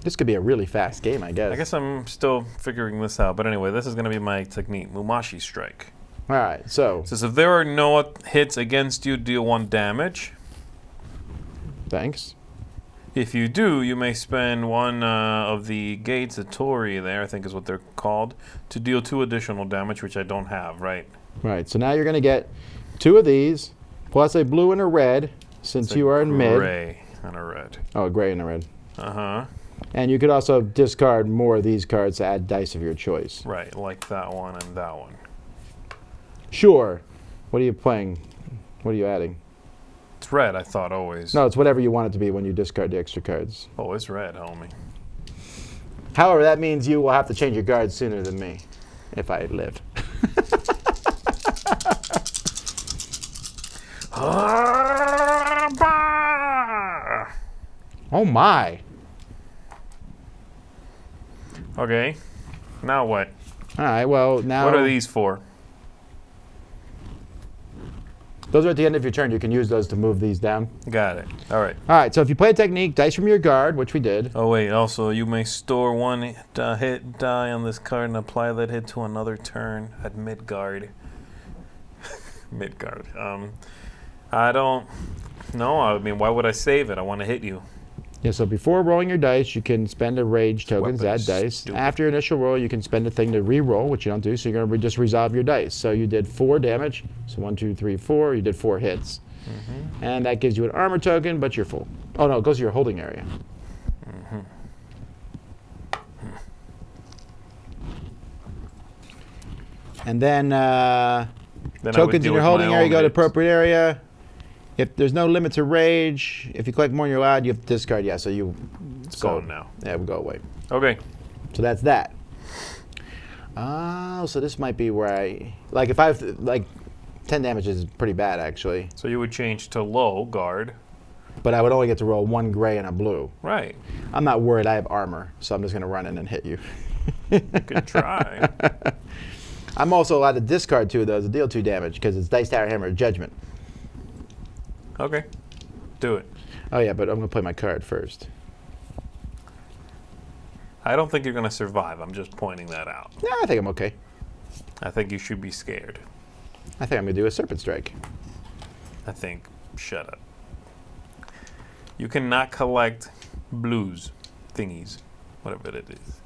This could be a really fast game, I guess. I guess I'm still figuring this out. But anyway, this is going to be my technique. Mumashi strike. All right, so. It says if there are no hits against you, deal 1 damage. Thanks. If you do, you may spend one of the gates, a Tori there, I think is what they're called, to deal 2 additional damage, which I don't have, right? Right, so now you're going to get 2 of these, plus a blue and a red, since you are in mid. A gray and a red. Oh, a gray and a red. Uh-huh. And you could also discard more of these cards to add dice of your choice. Right, like that one and that one. Sure. What are you playing? What are you adding? It's red, I thought, always. No, it's whatever you want it to be when you discard the extra cards. Oh, it's red, homie. However, that means you will have to change your guards sooner than me, if I live. Oh my. Okay, now what? All right, well, now... What are these for? Those are at the end of your turn. You can use those to move these down. Got it. All right. All right, so if you play a technique, dice from your guard, which we did. Oh, wait. Also, you may store 1 hit die on this card and apply that hit to another turn at mid-guard. Mid-guard. I don't... No, I mean, why would I save it? I want to hit you. Yeah, so before rolling your dice, you can spend a rage token to add dice. Stupid. After your initial roll, you can spend a thing to re-roll, which you don't do, so you're going to just resolve your dice. So you did 4 damage, so 1, 2, 3, 4. You did 4 hits. Mm-hmm. And that gives you an armor token, but you're full. Oh, no, it goes to your holding area. Mm-hmm. And then Then tokens in your holding area go to appropriate area. If there's no limit to rage, if you collect more than you're allowed, you have to discard. Yeah, so you... It's gone now. Yeah, it will go away. Okay. So that's that. Oh, so this might be where I... Like, if I have... Like, 10 damage is pretty bad, actually. So you would change to low guard. But I would only get to roll 1 gray and a blue. Right. I'm not worried. I have armor, so I'm just going to run in and hit you. You could try. I'm also allowed to discard 2 of those to deal 2 damage, because it's Dice Tower Hammer Judgment. Okay. Do it. Oh, yeah, but I'm going to play my card first. I don't think you're going to survive. I'm just pointing that out. Yeah, I think I'm okay. I think you should be scared. I think I'm going to do a Serpent Strike. I think. Shut up. You cannot collect blues thingies. Whatever it is.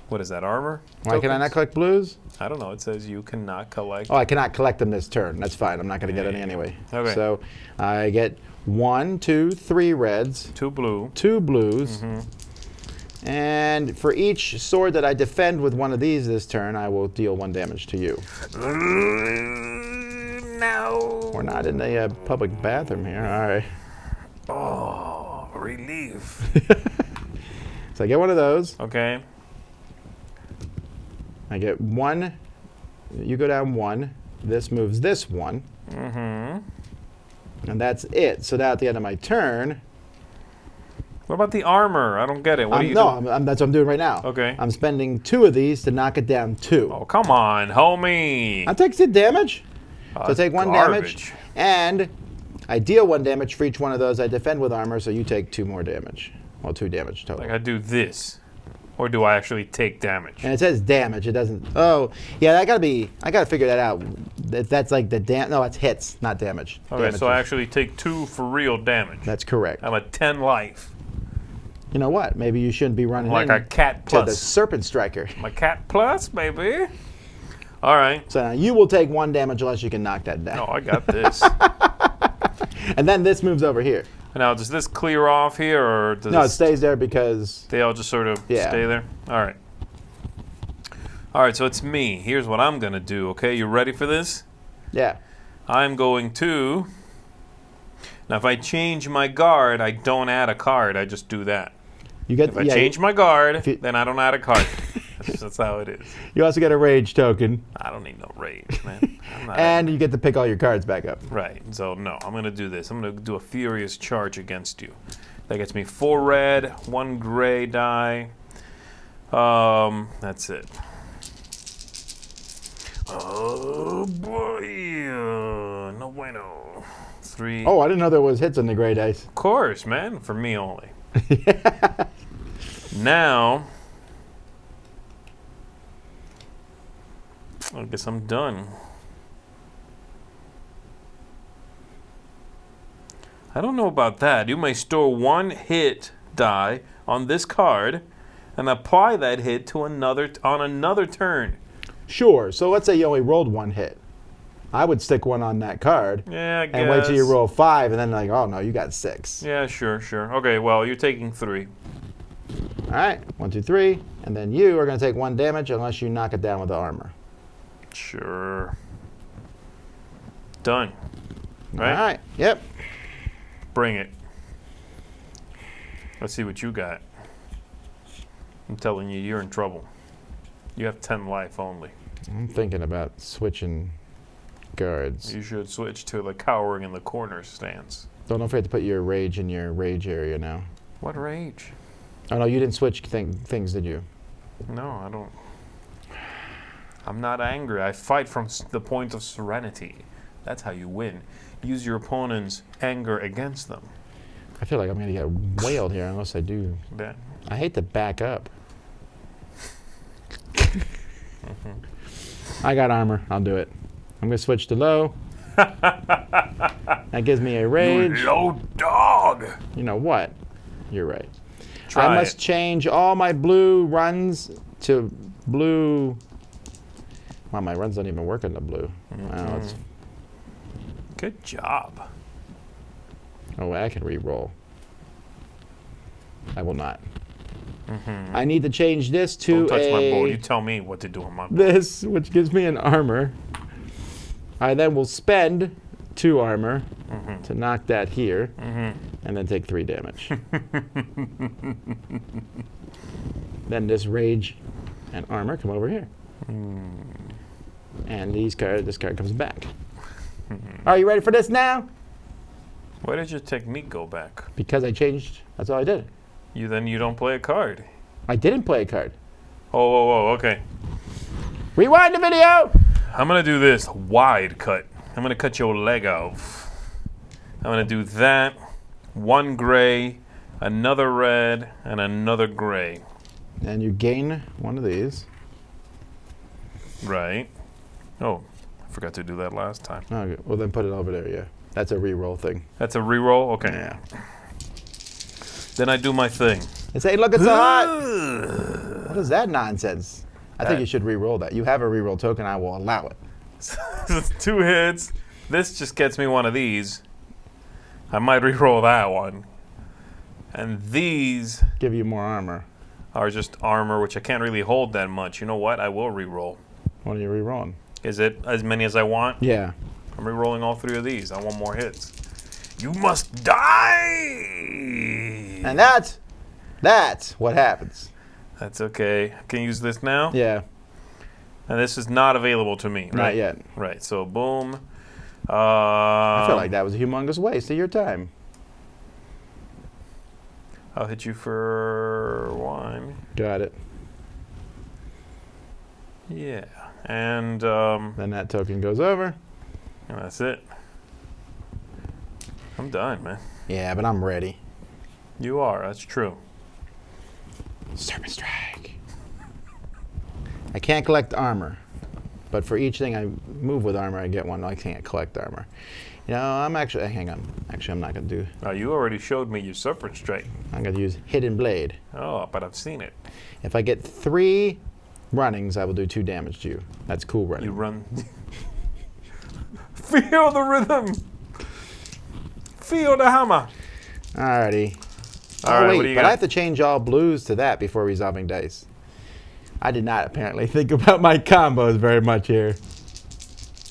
What is that, armor? Why can I not tokens? collect blues? I don't know. It says you cannot collect. Oh, I cannot collect them this turn. That's fine. I'm not going to get any anyway. Okay. So I get 1, 2, 3 reds, 2 blue. 2 blues, and for each sword that I defend with one of these this turn, I will deal 1 damage to you. No. We're not in the public bathroom here. All right. Oh, relief. So I get one of those. Okay. I get 1. You go down 1. This moves this 1. And that's it. So now at the end of my turn... What about the armor? I don't get it. What do you do? That's what I'm doing right now. Okay. I'm spending 2 of these to knock it down 2. Oh, come on, homie. I take 2 damage. So I take 1 garbage. damage. And I deal 1 damage for each one of those I defend with armor, so you take 2 more damage. Well, 2 damage total. Like I do this. Or do I actually take damage? And it says damage. It doesn't... Oh, yeah, I got to figure that out. That's like the No, it's hits, not damage. Okay, Damage so I is- actually take 2 for real damage. That's correct. I'm at 10 life. You know what? Maybe you shouldn't be running Like in a cat to the plus. Serpent Striker. My cat plus, baby. All right. So now you will take 1 damage unless you can knock that down. No, I got this. And then this moves over here. Now, does this clear off here, or does No, it stays there because... they all just sort of Yeah. stay there? All right. All right, so it's me. Here's what I'm going to do, okay? You ready for this? Yeah. I'm going to... Now, if I change my guard, I don't add a card. I just do that. You get. If I change my guard, you- then I don't add a card. That's how it is. You also get a rage token, I don't need no rage, man. I'm not and you get to pick all your cards back up. Right. So, no, I'm going to do this. I'm going to do a furious charge against you. That gets me 4 red, 1 gray die. That's it. Oh, boy. No bueno. 3. Oh, I didn't know there was hits on the gray dice. Of course, man. For me only. Now, I guess I'm done. I don't know about that. You may store 1 hit die on this card and apply that hit to another turn. Sure. So let's say you only rolled 1 hit. I would stick 1 on that card. Yeah, I guess. And wait till you roll 5, and then like, oh no, you got 6. Yeah, sure. Okay, well, you're taking 3. All right, 1, 2, 3, and then you are going to take 1 damage unless you knock it down with the armor. Sure. Done. Right? All right. Yep. Bring it. Let's see what you got. I'm telling you, you're in trouble. You have 10 life only. I'm thinking about switching guards. You should switch to the cowering in the corner stance. Don't forget to put your rage in your rage area now. What rage? Oh no, you didn't switch things, did you? No, I don't. I'm not angry. I fight from the point of serenity. That's how you win. Use your opponent's anger against them. I feel like I'm going to get whaled here unless I do. Yeah. I hate to back up. I got armor. I'll do it. I'm going to switch to low. That gives me a rage. You low dog. You know what? You're right. Try I must it. change all my blue runs to blue. Wow, my runs don't even work in the blue. Wow, it's, Good job. oh, I can re-roll. I will not. I need to change this to Don't touch my board. a You tell me what to do on my board. this, which gives me an armor. I then will spend 2 armor to knock that here, and then take 3 damage. Then this rage and armor come over here, and this card comes back. Are you ready for this now? Why did your technique go back? Because I changed. That's all I did. You don't play a card. I didn't play a card. Oh, okay. Rewind the video. I'm gonna do this wide cut. I'm gonna cut your leg off. I'm gonna do that. 1 gray, another red, and another gray. And you gain 1 of these. Right. Oh, I forgot to do that last time. Okay. Well, then put it over there. Yeah, that's a re-roll thing. That's a reroll? Okay. Yeah. Then I do my thing. It's hey, look, it's so hot. What is that nonsense? I think you should re-roll that. You have a re-roll token. I will allow it. It's 2 hits. This just gets me 1 of these. I might re-roll that one. And these Give you more armor. are just armor, which I can't really hold that much. You know what? I will re-roll. What are you re-rolling? Is it as many as I want? Yeah. I'm re-rolling all 3 of these. I want more hits. You must die! And that's what happens. That's okay. I can use this now? Yeah. And this is not available to me, right? Not yet. Right, so boom. I feel like that was a humongous waste of your time. I'll hit you for 1. Got it. Yeah. And Then that token goes over. that's it. I'm done, man. Yeah, but I'm ready. You are, that's true. Serpent Strike. I can't collect armor, but for each thing I move with armor, I get 1. I can't collect armor. You know, I'm actually, hang on. Actually, I'm not going to do, You already showed me your Serpent Strike. I'm going to use Hidden Blade. Oh, but I've seen it. If I get 3 runnings, I will do 2 damage to you. That's cool running. You run. Feel the rhythm. Feel the hammer. Alrighty. All right, wait, what do you but got? I have to change all blues to that before resolving dice. I did not apparently think about my combos very much here.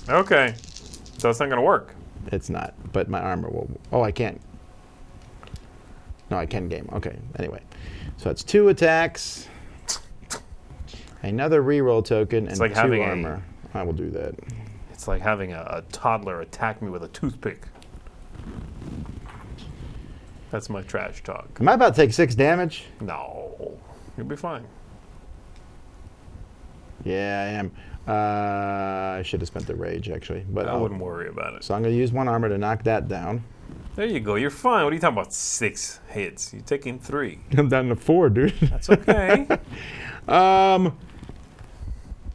Okay. So it's not going to work. It's not, but my armor will. Oh, I can't. No, I can game. Okay, anyway. So it's 2 attacks, another reroll token, and like 2 having armor. I will do that. It's like having a toddler attack me with a toothpick. That's my trash talk. Am I about to take 6 damage? No. You'll be fine. Yeah, I am. I should have spent the rage, actually. But I wouldn't worry about it. So I'm going to use 1 armor to knock that down. There you go. You're fine. What are you talking about? 6 hits. You're taking 3. I'm down to 4, dude. That's okay.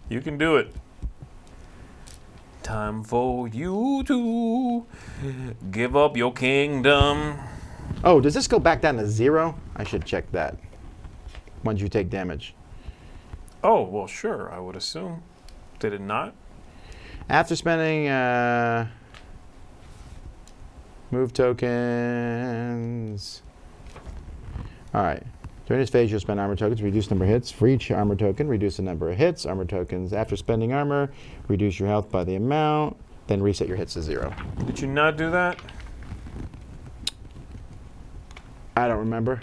You can do it. Time for you to give up your kingdom. Oh, does this go back down to 0? I should check that. Once you take damage. Oh, well, sure. I would assume. Did it not? After spending move tokens. All right. During this phase, you'll spend armor tokens, reduce number of hits. For each armor token, reduce the number of hits. Armor tokens. After spending armor, reduce your health by the amount. Then reset your hits to 0. Did you not do that? I don't remember.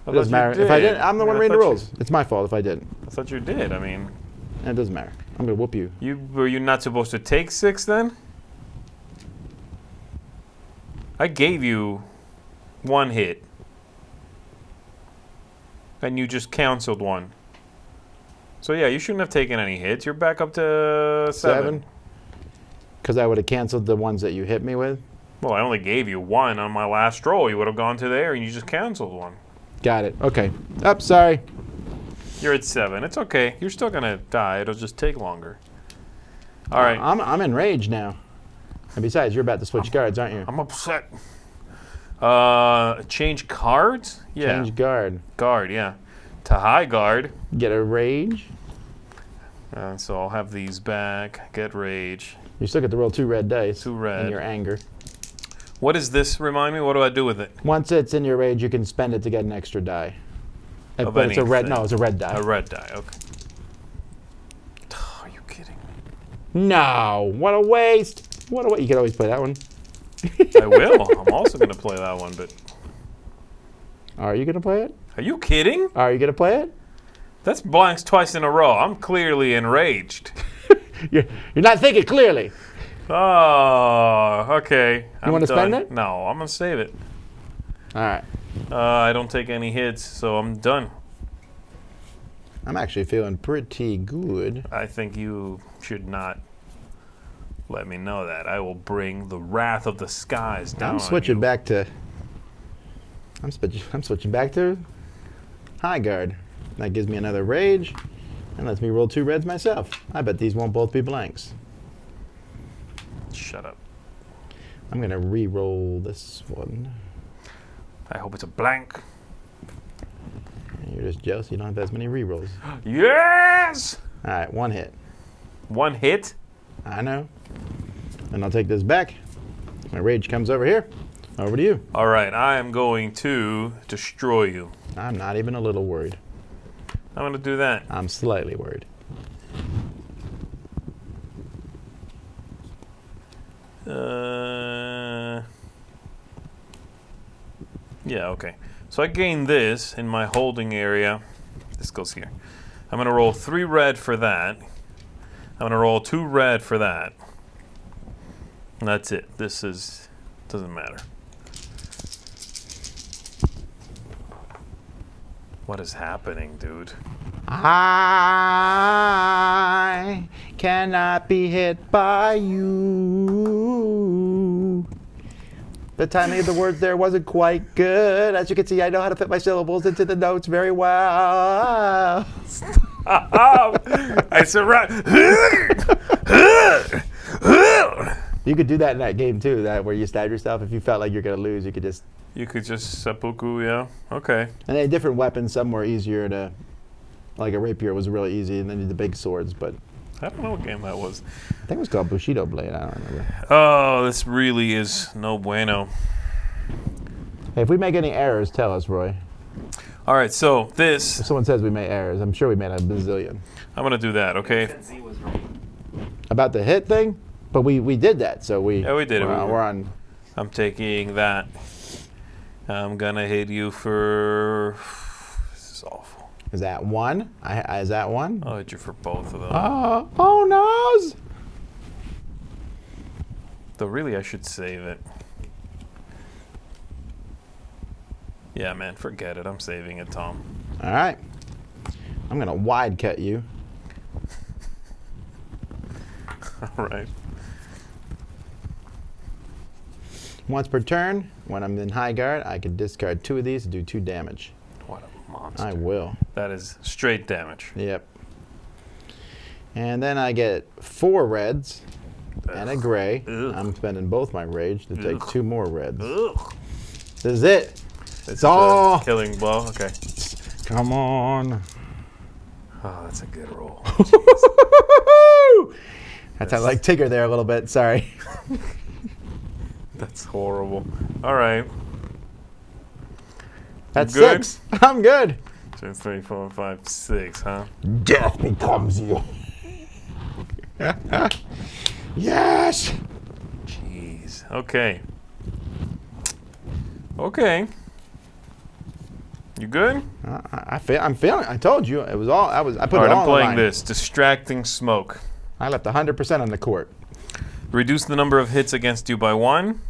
I It doesn't thought you matter. If I didn't, I'm the I one mean, I reading the thought rules. It's my fault if I didn't. I thought you did. I mean, It doesn't matter. I'm going to whoop you. were you not supposed to take 6 then? I gave you 1 hit. And you just canceled 1. So yeah, you shouldn't have taken any hits. You're back up to 7. Because I would have canceled the ones that you hit me with. Well, I only gave you 1 on my last roll. You would have gone to there and you just canceled 1. Got it. Okay. Up. Sorry. You're at 7. It's okay. You're still gonna die. It'll just take longer. All right. I'm enraged now. And besides, you're about to switch guards, aren't you? I'm upset. Change cards? Yeah. Change guard. Guard, yeah. To high guard. Get a rage. So I'll have these back. Get rage. You still get to roll 2 red dice. 2 red. In your anger. What does this remind me? What do I do with it? Once it's in your rage, you can spend it to get an extra die. Of But it's a red. anything. No, it's a red die. A red die, okay. Are you kidding me? No. What a waste. What a waste. You can always play that one. I will. I'm also going to play that one, but... Are you going to play it? Are you kidding? Are you going to play it? That's blanks twice in a row. I'm clearly enraged. You're not thinking clearly. Oh, okay. You want to spend it? No, I'm going to save it. All right. I don't take any hits, so I'm done. I'm actually feeling pretty good. I think you should not let me know that. I will bring the wrath of the skies down I'm switching on you. back to. I'm switching back to high guard. That gives me another rage, and lets me roll 2 reds myself. I bet these won't both be blanks. Shut up. I'm gonna re-roll this one. I hope it's a blank. You're just jealous you don't have as many re-rolls. Yes! All right, 1 hit. 1 hit? I know. And I'll take this back. My rage comes over here. Over to you. All right, I am going to destroy you. I'm not even a little worried. I'm going to do that. I'm slightly worried. Yeah, okay. So I gain this in my holding area. This goes here. I'm going to roll 3 red for that. I'm going to roll 2 red for that. And that's it. This is... doesn't matter. What is happening, dude? I cannot be hit by you. The timing of the words there wasn't quite good. As you can see, I know how to fit my syllables into the notes very well. I surround. You could do that in that game too, that where you stab yourself. If you felt like you're going to lose, you could just... You could just seppuku, yeah. Okay. And they had different weapons. Some were easier to... Like a rapier was really easy, and then the big swords, but... I don't know what game that was. I think it was called Bushido Blade. I don't remember. Oh, this really is no bueno. Hey, if we make any errors, tell us, Roy. All right, so this, If someone says we made errors, I'm sure we made a bazillion. I'm going to do that, okay? Tom and Zee was right. About the hit thing? But we did that, so we... Yeah, we did it. We're on... I'm taking that. I'm going to hit you for... This is awful. Is that one? Is that one? I'll hit you for both of them. Oh, no! Though really, I should save it. Yeah, man, forget it. I'm saving it, Tom. All right. I'm going to wide cut you. All right. Once per turn, when I'm in high guard, I can discard 2 of these to do 2 damage. What a monster. I will. That is straight damage. Yep. And then I get 4 reds and a gray. Ugh. I'm spending both my rage to take Ugh. 2 more reds. Ugh. This is it. It's all- a killing blow. Okay. Come on. Oh, that's a good roll. That's I like Tigger there a little bit. Sorry. That's horrible. All right. That's good? 6. I'm good. 2, 3, 4, 5, 6, huh? Death becomes you. Yes. Jeez. Okay. Okay. You good? I'm feeling. I told you it was all. I put All it right, all I'm on the playing line. this. Distracting Smoke. I left 100% on the court. Reduce the number of hits against you by 1.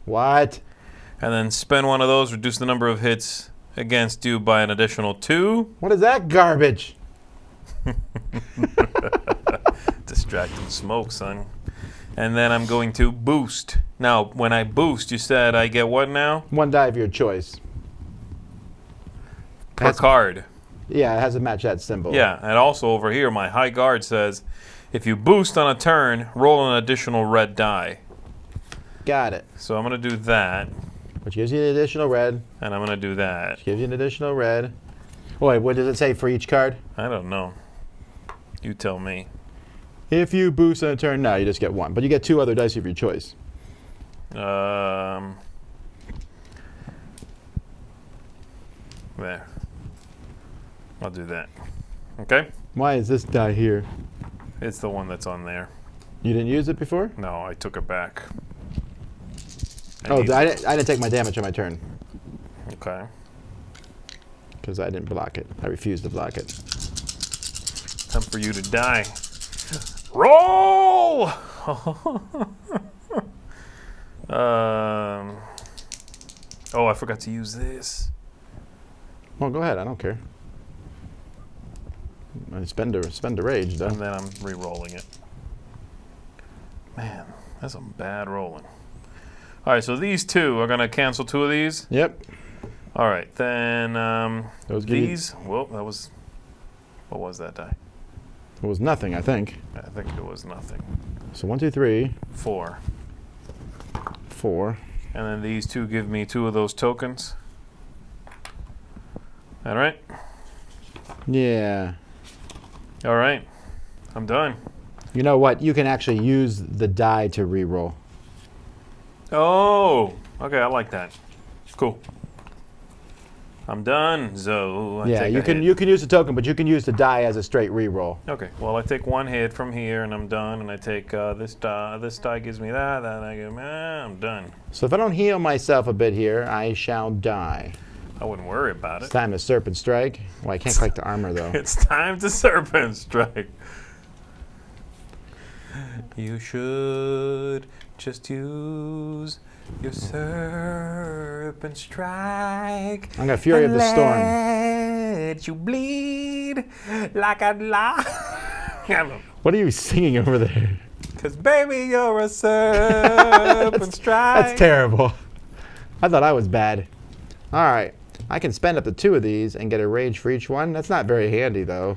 What? And then spend one of those. Reduce the number of hits against you by an additional 2. What is that garbage? Distracting Smoke, son. And then I'm going to boost. Now, when I boost, you said I get what now? 1 die of your choice. Per That's- card. Yeah, it has to match that symbol. Yeah, and also over here, my high guard says, if you boost on a turn, roll an additional red die. Got it. So I'm going to do that, Which gives you an additional red. and I'm going to do that. Gives you an additional red. Oh, wait, what does it say for each card? I don't know. You tell me. If you boost on a turn, no, you just get 1. But you get 2 other dice of your choice. There. I'll do that. Okay? Why is this die here? It's the one that's on there. You didn't use it before? No, I took it back. Oh, need- I didn't take my damage on my turn. Okay. Because I didn't block it. I refused to block it. Time for you to die. Roll! Oh, I forgot to use this. Well, go ahead. I don't care. I spend a rage, though. And then I'm re-rolling it. Man, that's some bad rolling. All right, so these 2 are going to cancel 2 of these. Yep. All right, then Those give you- these. Well, that was. What was that die? It was nothing, I think. I think it was nothing. So 1, 2, 3, 4. 4. And then these 2 give me 2 of those tokens. All right. Yeah. All right. I'm done. You know what? You can actually use the die to re-roll. Oh, okay. I like that. Cool. I'm done. So Yeah, you can use the token, but you can use the die as a straight re-roll. Okay. Well, I take 1 hit from here, and I'm done. And I take this die. This die gives me that. That I give me. I'm done. So if I don't heal myself a bit here, I shall die. I wouldn't worry about It's it. time to Serpent Strike. Well, I can't collect the armor, though. It's time to Serpent Strike. You should just use your Serpent Strike. I'm gonna Fury of the Storm. Let you bleed like a lion. What are you singing over there? Cause baby, you're a Serpent Strike. That's terrible. I thought I was bad. All right. I can spend up to 2 of these and get a rage for each one. That's not very handy, though.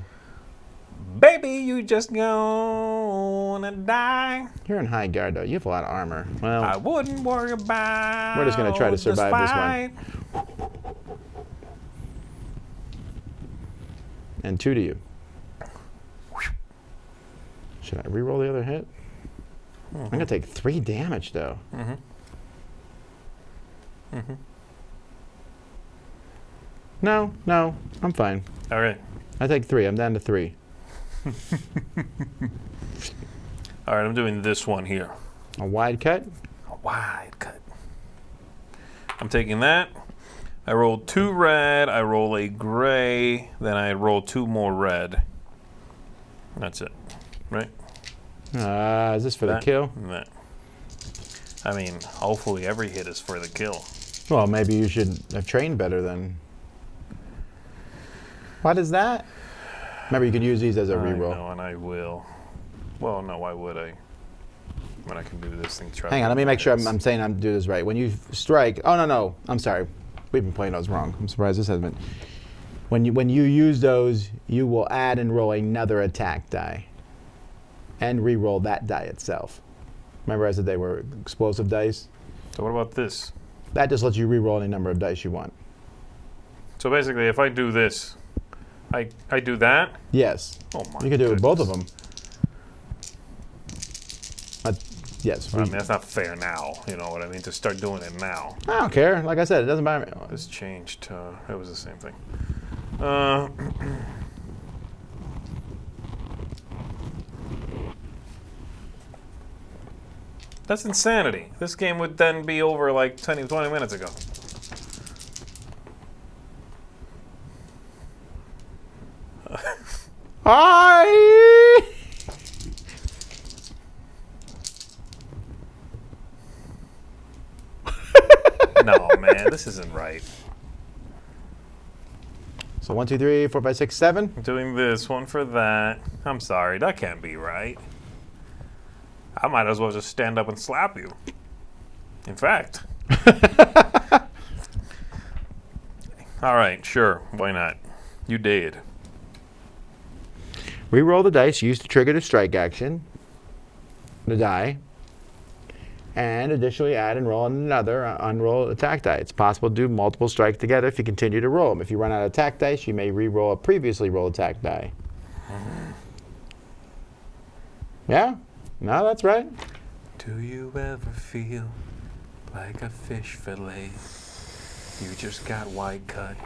Baby, you just gonna die. You're in high guard, though. You have a lot of armor. Well, I wouldn't worry about. We're just gonna try to survive this one. And 2 to you. Should I re-roll the other hit? I'm going to take 3 damage, though. No, I'm fine. All right. I take 3. I'm down to 3. All right, I'm doing this one here. A wide cut. A wide cut. I'm taking that. I roll 2 red. I roll a gray. Then I roll 2 more red. That's it. Right? Is this for the kill? That. I mean, hopefully every hit is for the kill. Well, maybe you should have trained better then. What is that? Remember, you could use these as a reroll. I know, and I will. Well, no, why would I? When I can do this thing. Hang on, let me make sure I'm saying I'm doing this right. When you strike, oh no, I'm sorry, we've been playing those wrong. I'm surprised this hasn't been. When you use those, you will add and roll another attack die, and re-roll that die itself. Remember, I said they were explosive dice. So what about this? That just lets you re-roll any number of dice you want. So basically, if I do this, I do that. Yes. Oh my! You can do it with both of them. Yes. I mean, that's not fair now. You know what I mean? To start doing it now. I don't care. Like I said, it doesn't matter. This changed. It was the same thing. That's insanity. This game would then be over like 20 minutes ago. I. No, man, this isn't right. So 1, 2, 3, 4, 5, 6, 7. I'm doing this one for that. I'm sorry, that can't be right. I might as well just stand up and slap you. In fact. All right, sure, why not? You did. Re-roll the dice used to trigger the strike action, the die, and additionally add and roll another unrolled attack die. It's possible to do multiple strikes together if you continue to roll them. If you run out of attack dice, you may re-roll a previously rolled attack die. Yeah? No, that's right. Do you ever feel like a fish fillet? You just got white cut.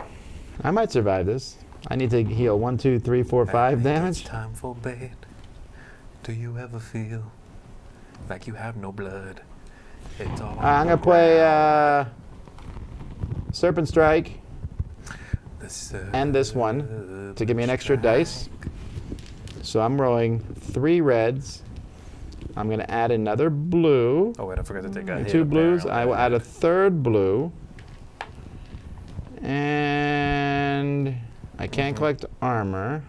I might survive this. I need to heal 1, 2, 3, 4, 5 damage. It's time for bed. Do you ever feel like you have no blood? It's all I'm going to play Serpent Strike and this one to give me an extra dice. So I'm rolling 3 reds. I'm going to add another blue. Oh, wait, I forgot to take a hit. 2 blues. I will add a 3rd blue. And I can't collect armor.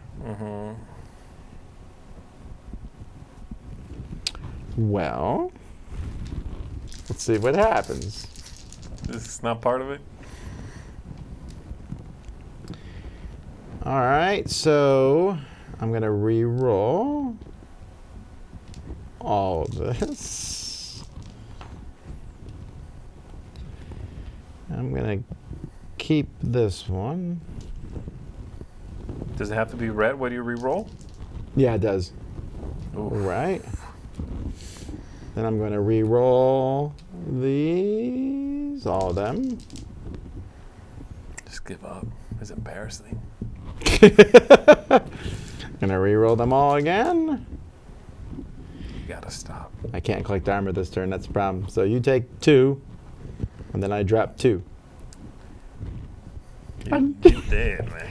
Well, let's see what happens. This is not part of it? All right, so I'm going to re-roll all of this. I'm going to keep this one. Does it have to be red when you re-roll? Yeah, it does. Oof. Right. Then I'm going to re-roll these, all of them. Just give up. It's embarrassing. Going to re-roll them all again. You gotta stop. I can't collect armor this turn. That's the problem. So you take 2, and then I drop 2. You did, man.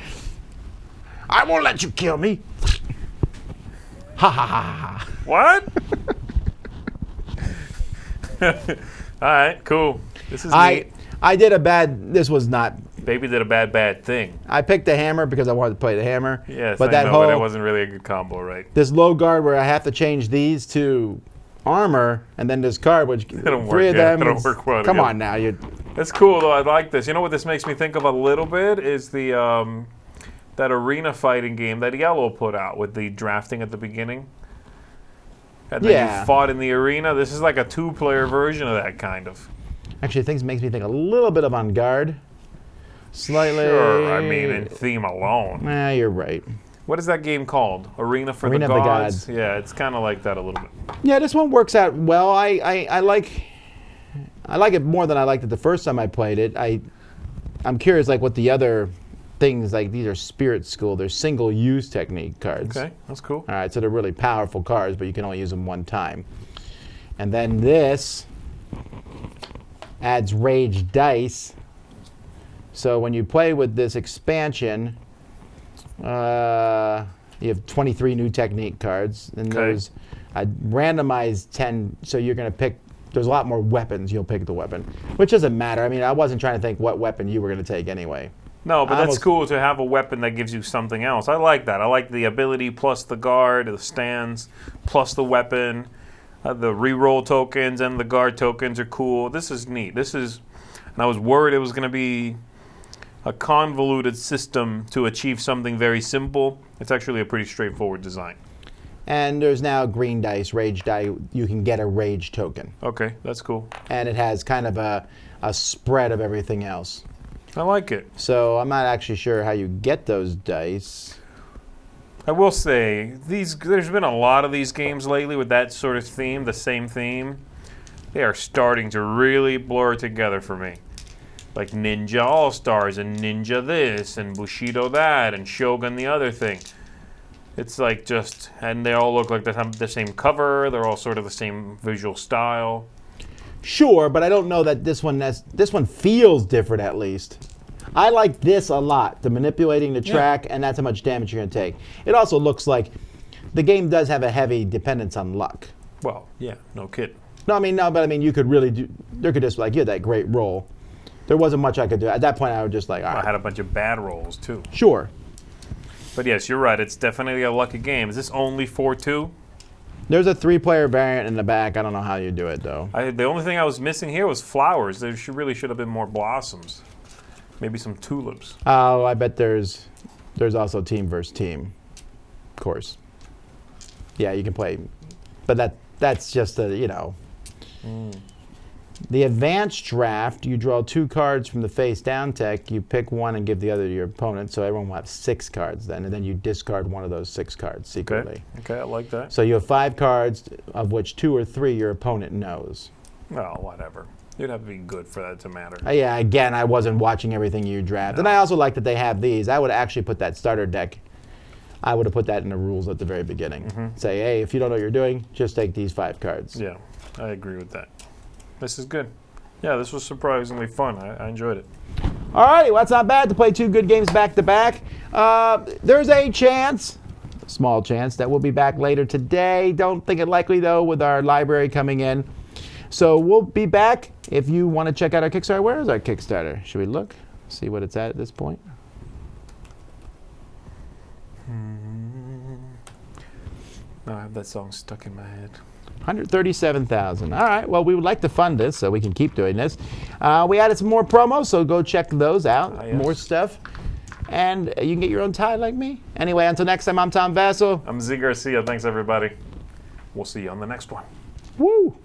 I won't let you kill me. Ha ha ha ha. What? All right, cool. This is neat. I did a bad. This was not. Baby did a bad thing. I picked the hammer because I wanted to play the hammer. Yes, but I that know, whole but it wasn't really a good combo, right? this low guard where I have to change these to armor and then discard, which don't work, 3 of yeah, them. they don't work well Come together. on now, you. That's cool though. I like this. You know what this makes me think of a little bit is the that arena fighting game that Yellow put out with the drafting at the beginning. And then Yeah. you fought in the arena. This is like a 2-player version of that kind of. Actually, things makes me think a little bit of On Guard. Slightly. Sure, I mean in theme alone. Nah, you're right. What is that game called? Arena for Arena the of the Gods? Gods. Yeah, it's kind of like that a little bit. Yeah, this one works out well. I like it more than I liked it the first time I played it. I'm curious, like what the other things like these are Spirit School. They're single-use technique cards. Okay, that's cool. All right, so they're really powerful cards, but you can only use them one time. And then this adds Rage dice. So when you play with this expansion, you have 23 new technique cards, and there's a randomized 10. So you're going to pick. There's a lot more weapons. You'll pick the weapon, which doesn't matter. I mean, I wasn't trying to think what weapon you were going to take anyway. No, but that's cool to have a weapon that gives you something else. I like that. I like the ability plus the guard, the stands, plus the weapon. The reroll tokens and the guard tokens are cool. This is neat. And I was worried it was going to be a convoluted system to achieve something very simple. It's actually a pretty straightforward design. And there's now green dice, Rage die. You can get a Rage token. Okay, that's cool. And it has kind of a spread of everything else. I like it. So I'm not actually sure how you get those dice. I will say, there's been a lot of these games lately with that sort of theme, the same theme. They are starting to really blur together for me. Like Ninja All-Stars and Ninja this and Bushido that and Shogun the other thing. It's like just, and they all look like they have the same cover. They're all sort of the same visual style. Sure, but I don't know that this one feels different at least. I like this a lot, the manipulating the track, and that's how much damage you're going to take. It also looks like the game does have a heavy dependence on luck. Well, yeah, no kidding. But I mean, you could really do, there could just, like, you had that great roll. There wasn't much I could do. At that point, I was just like, all right. I had a bunch of bad rolls, too. Sure. But yes, you're right. It's definitely a lucky game. Is this only 4-2? There's a 3-player variant in the back. I don't know how you do it, though. The only thing I was missing here was flowers. There really should have been more blossoms. Maybe some tulips. Oh, I bet there's also team versus team, of course. Yeah, you can play, but that's just the The advanced draft. You draw 2 cards from the face down deck. You pick one and give the other to your opponent. So everyone will have 6 cards then, and then you discard one of those 6 cards secretly. Okay, I like that. So you have 5 cards, of which 2 or 3 your opponent knows. Well, whatever. You'd have to be good for that to matter. Yeah, again, I wasn't watching everything you draft. No. And I also like that they have these. I would actually put that starter deck, I would have put that in the rules at the very beginning. Mm-hmm. Say, hey, if you don't know what you're doing, just take these 5 cards. Yeah, I agree with that. This is good. Yeah, this was surprisingly fun. I enjoyed it. All right, well, that's not bad to play 2 good games back to back. There's a chance, a small chance, that we'll be back later today. Don't think it likely, though, with our library coming in. So we'll be back. If you want to check out our Kickstarter, where is our Kickstarter? Should we look? See what it's at this point? No, I have that song stuck in my head. 137,000. All right. Well, we would like to fund this so we can keep doing this. We added some more promos, so go check those out. Yes. More stuff. And you can get your own tie like me. Anyway, until next time, I'm Tom Vassell. I'm Zee Garcia. Thanks, everybody. We'll see you on the next one. Woo!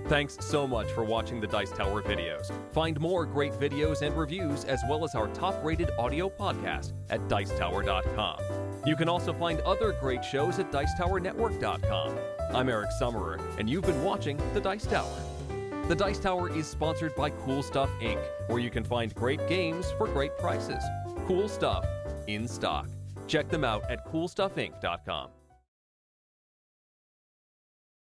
Thanks so much for watching the Dice Tower videos. Find more great videos and reviews, as well as our top-rated audio podcast at Dicetower.com. You can also find other great shows at Dicetowernetwork.com. I'm Eric Summerer, and you've been watching The Dice Tower. The Dice Tower is sponsored by Cool Stuff Inc., where you can find great games for great prices. Cool stuff in stock. Check them out at CoolStuffInc.com.